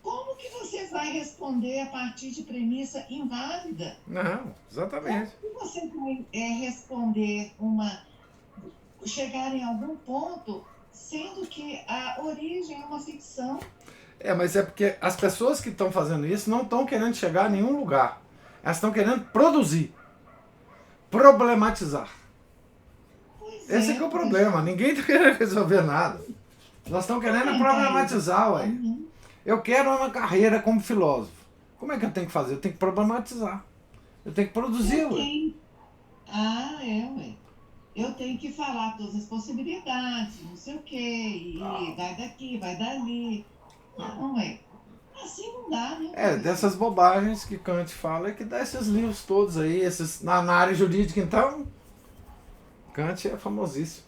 Como que você vai responder a partir de premissa inválida? Não, exatamente. Como você vai responder chegar em algum ponto, sendo que a origem é uma ficção? Mas é porque as pessoas que estão fazendo isso não estão querendo chegar a nenhum lugar. Elas estão querendo produzir, problematizar. Esse é que é o problema. Ninguém está querendo resolver nada. Nós estamos querendo problematizar, ué. Eu quero uma carreira como filósofo. Como é que eu tenho que fazer? Eu tenho que problematizar. Eu tenho que produzir, ué. Ué. Eu tenho que falar todas as possibilidades, não sei o quê, e vai daqui, vai dali. Não, ué. Assim não dá, né? Dessas bobagens que Kant fala, é que dá esses livros todos aí, esses, na área jurídica, então, Kant é famosíssimo.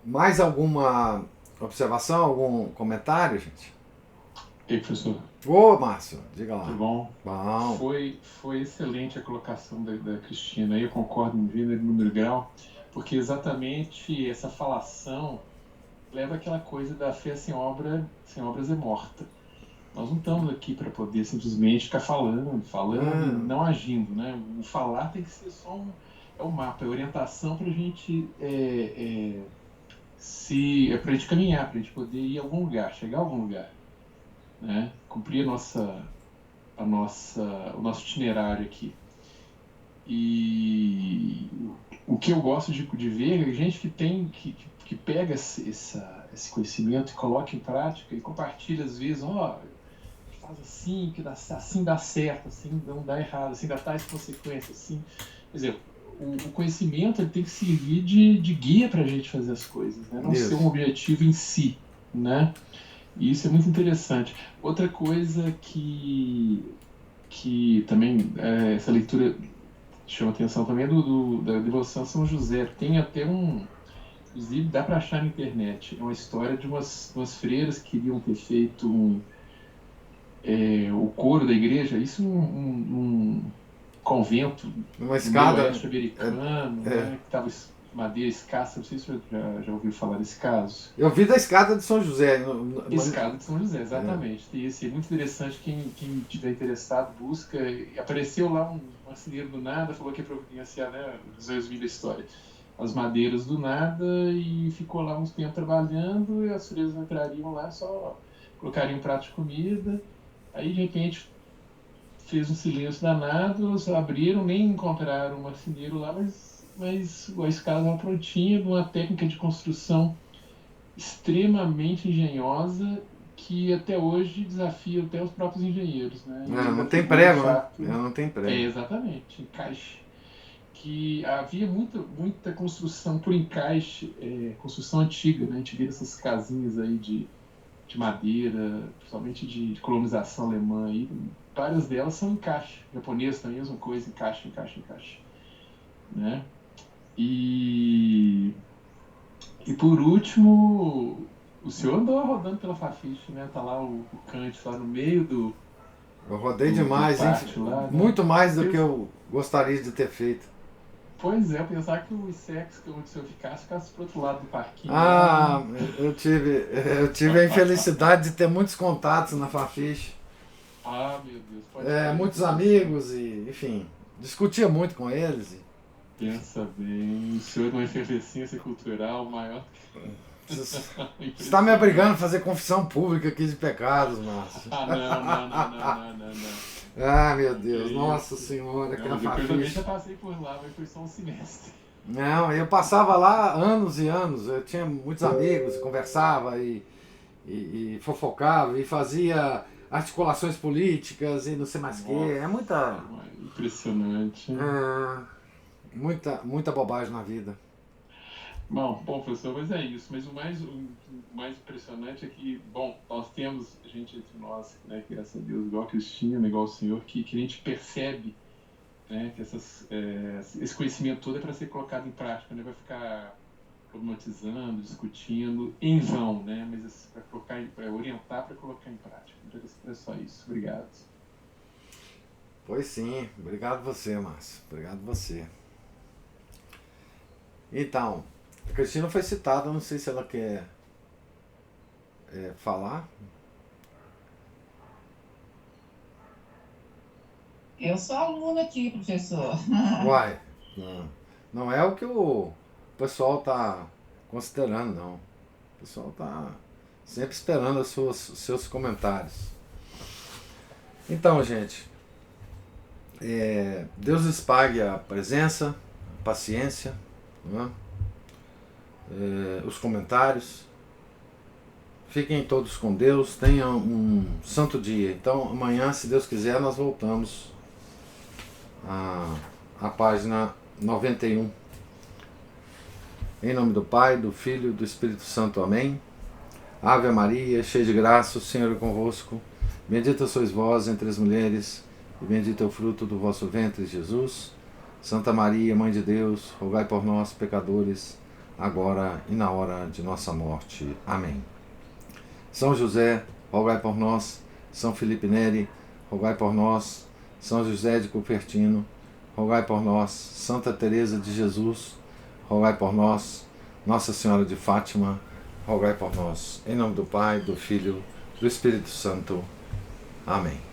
Mais alguma observação, algum comentário, gente? E aí, professor? Ô, Márcio, diga lá. Tudo bom? Bom. Foi excelente a colocação da Cristina, eu concordo em gênero, número e grau, porque exatamente essa falação leva àquela coisa da fé sem obras é morta. Nós não estamos aqui para poder simplesmente ficar falando e não agindo, né? O falar tem que ser só o mapa, a orientação para a gente pra gente caminhar, para a gente poder ir a algum lugar, chegar a algum lugar, né? Cumprir o nosso itinerário aqui. E o que eu gosto de ver é gente que pega esse conhecimento e coloca em prática e compartilha às vezes, faz assim, que assim dá certo, assim não dá errado, assim dá tais consequências, assim. Quer dizer, o conhecimento ele tem que servir de guia para a gente fazer as coisas, né? Não ser um objetivo em si, né? E isso é muito interessante. Outra coisa que também essa leitura chama atenção também da devoção a São José. Tem até inclusive dá para achar na internet, é uma história de umas freiras que queriam ter feito o coro da igreja, isso num convento, uma escada oeste americano, né, que estava madeira escassa. Não sei se você já ouviu falar desse caso. Eu vi da escada de São José. Escada de São José, exatamente. E isso é muito interessante, quem tiver interessado busca. Apareceu lá um marceneiro do nada, falou que ia providenciar, né, resumir a história, as madeiras do nada, e ficou lá uns tempos trabalhando, e as freiras entrariam lá, só colocariam um prato de comida, aí de repente fez um silêncio danado, elas abriram, nem encontraram o marceneiro lá, mas a escada estava prontinha, de uma técnica de construção extremamente engenhosa, que até hoje desafia até os próprios engenheiros, né? Não tem prego, né? Não tem prego. Exatamente, encaixe. Que havia muita construção por encaixe, construção antiga, né? A gente vê essas casinhas aí de madeira, principalmente de colonização alemã aí, várias delas são encaixe. Japonês também, a mesma coisa, encaixe, né? E por último, o senhor andou rodando pela Fafiche, né? Tá lá o Kant lá no meio do... Eu rodei demais, hein? Lá, né? Muito mais do que eu gostaria de ter feito. Pois é, eu pensava que o ISEX, que onde o senhor ficasse pro outro lado do parquinho. Eu tive a infelicidade de ter muitos contatos na Fafiche. Meu Deus. Pode muitos amigos e, enfim, discutia muito com eles. Pensa bem, o senhor é uma efervescência cultural maior. Você está me obrigando a fazer confissão pública aqui de pecados, Márcio. Não. Meu Deus, nossa senhora, aquela Fafiche. Eu também já passei por lá, mas foi só um semestre. Não, eu passava lá anos e anos, eu tinha muitos amigos, conversava e fofocava e fazia articulações políticas e não sei mais o que. É muita... Impressionante. Muita bobagem na vida. Bom, professor, mas é isso. Mas o mais impressionante é que, nós temos gente entre nós, né, graças a Deus, igual a Cristina, igual o senhor, que a gente percebe né? Que esse conhecimento todo é para ser colocado em prática, não é para ficar problematizando, discutindo em vão, né? Mas para orientar, para colocar em prática. Então, é só isso. Obrigado. Pois sim, obrigado você, Márcio. Obrigado você. Então, a Cristina foi citada, não sei se ela quer falar. Eu sou aluna aqui, professor. Uai, não é o que o pessoal está considerando, não. O pessoal está sempre esperando os seus comentários. Então, gente, Deus lhes pague a presença, a paciência, né? Os comentários. Fiquem todos com Deus, tenham um santo dia. Então, amanhã, se Deus quiser, nós voltamos à página 91. Em nome do Pai, do Filho e do Espírito Santo. Amém. Ave Maria, cheia de graça, o Senhor é convosco. Bendita sois vós entre as mulheres, e bendito é o fruto do vosso ventre, Jesus. Santa Maria, Mãe de Deus, rogai por nós, pecadores, agora e na hora de nossa morte. Amém. São José, rogai por nós. São Felipe Neri, rogai por nós. São José de Cupertino, rogai por nós. Santa Teresa de Jesus, rogai por nós. Nossa Senhora de Fátima, rogai por nós. Em nome do Pai, do Filho, do Espírito Santo. Amém.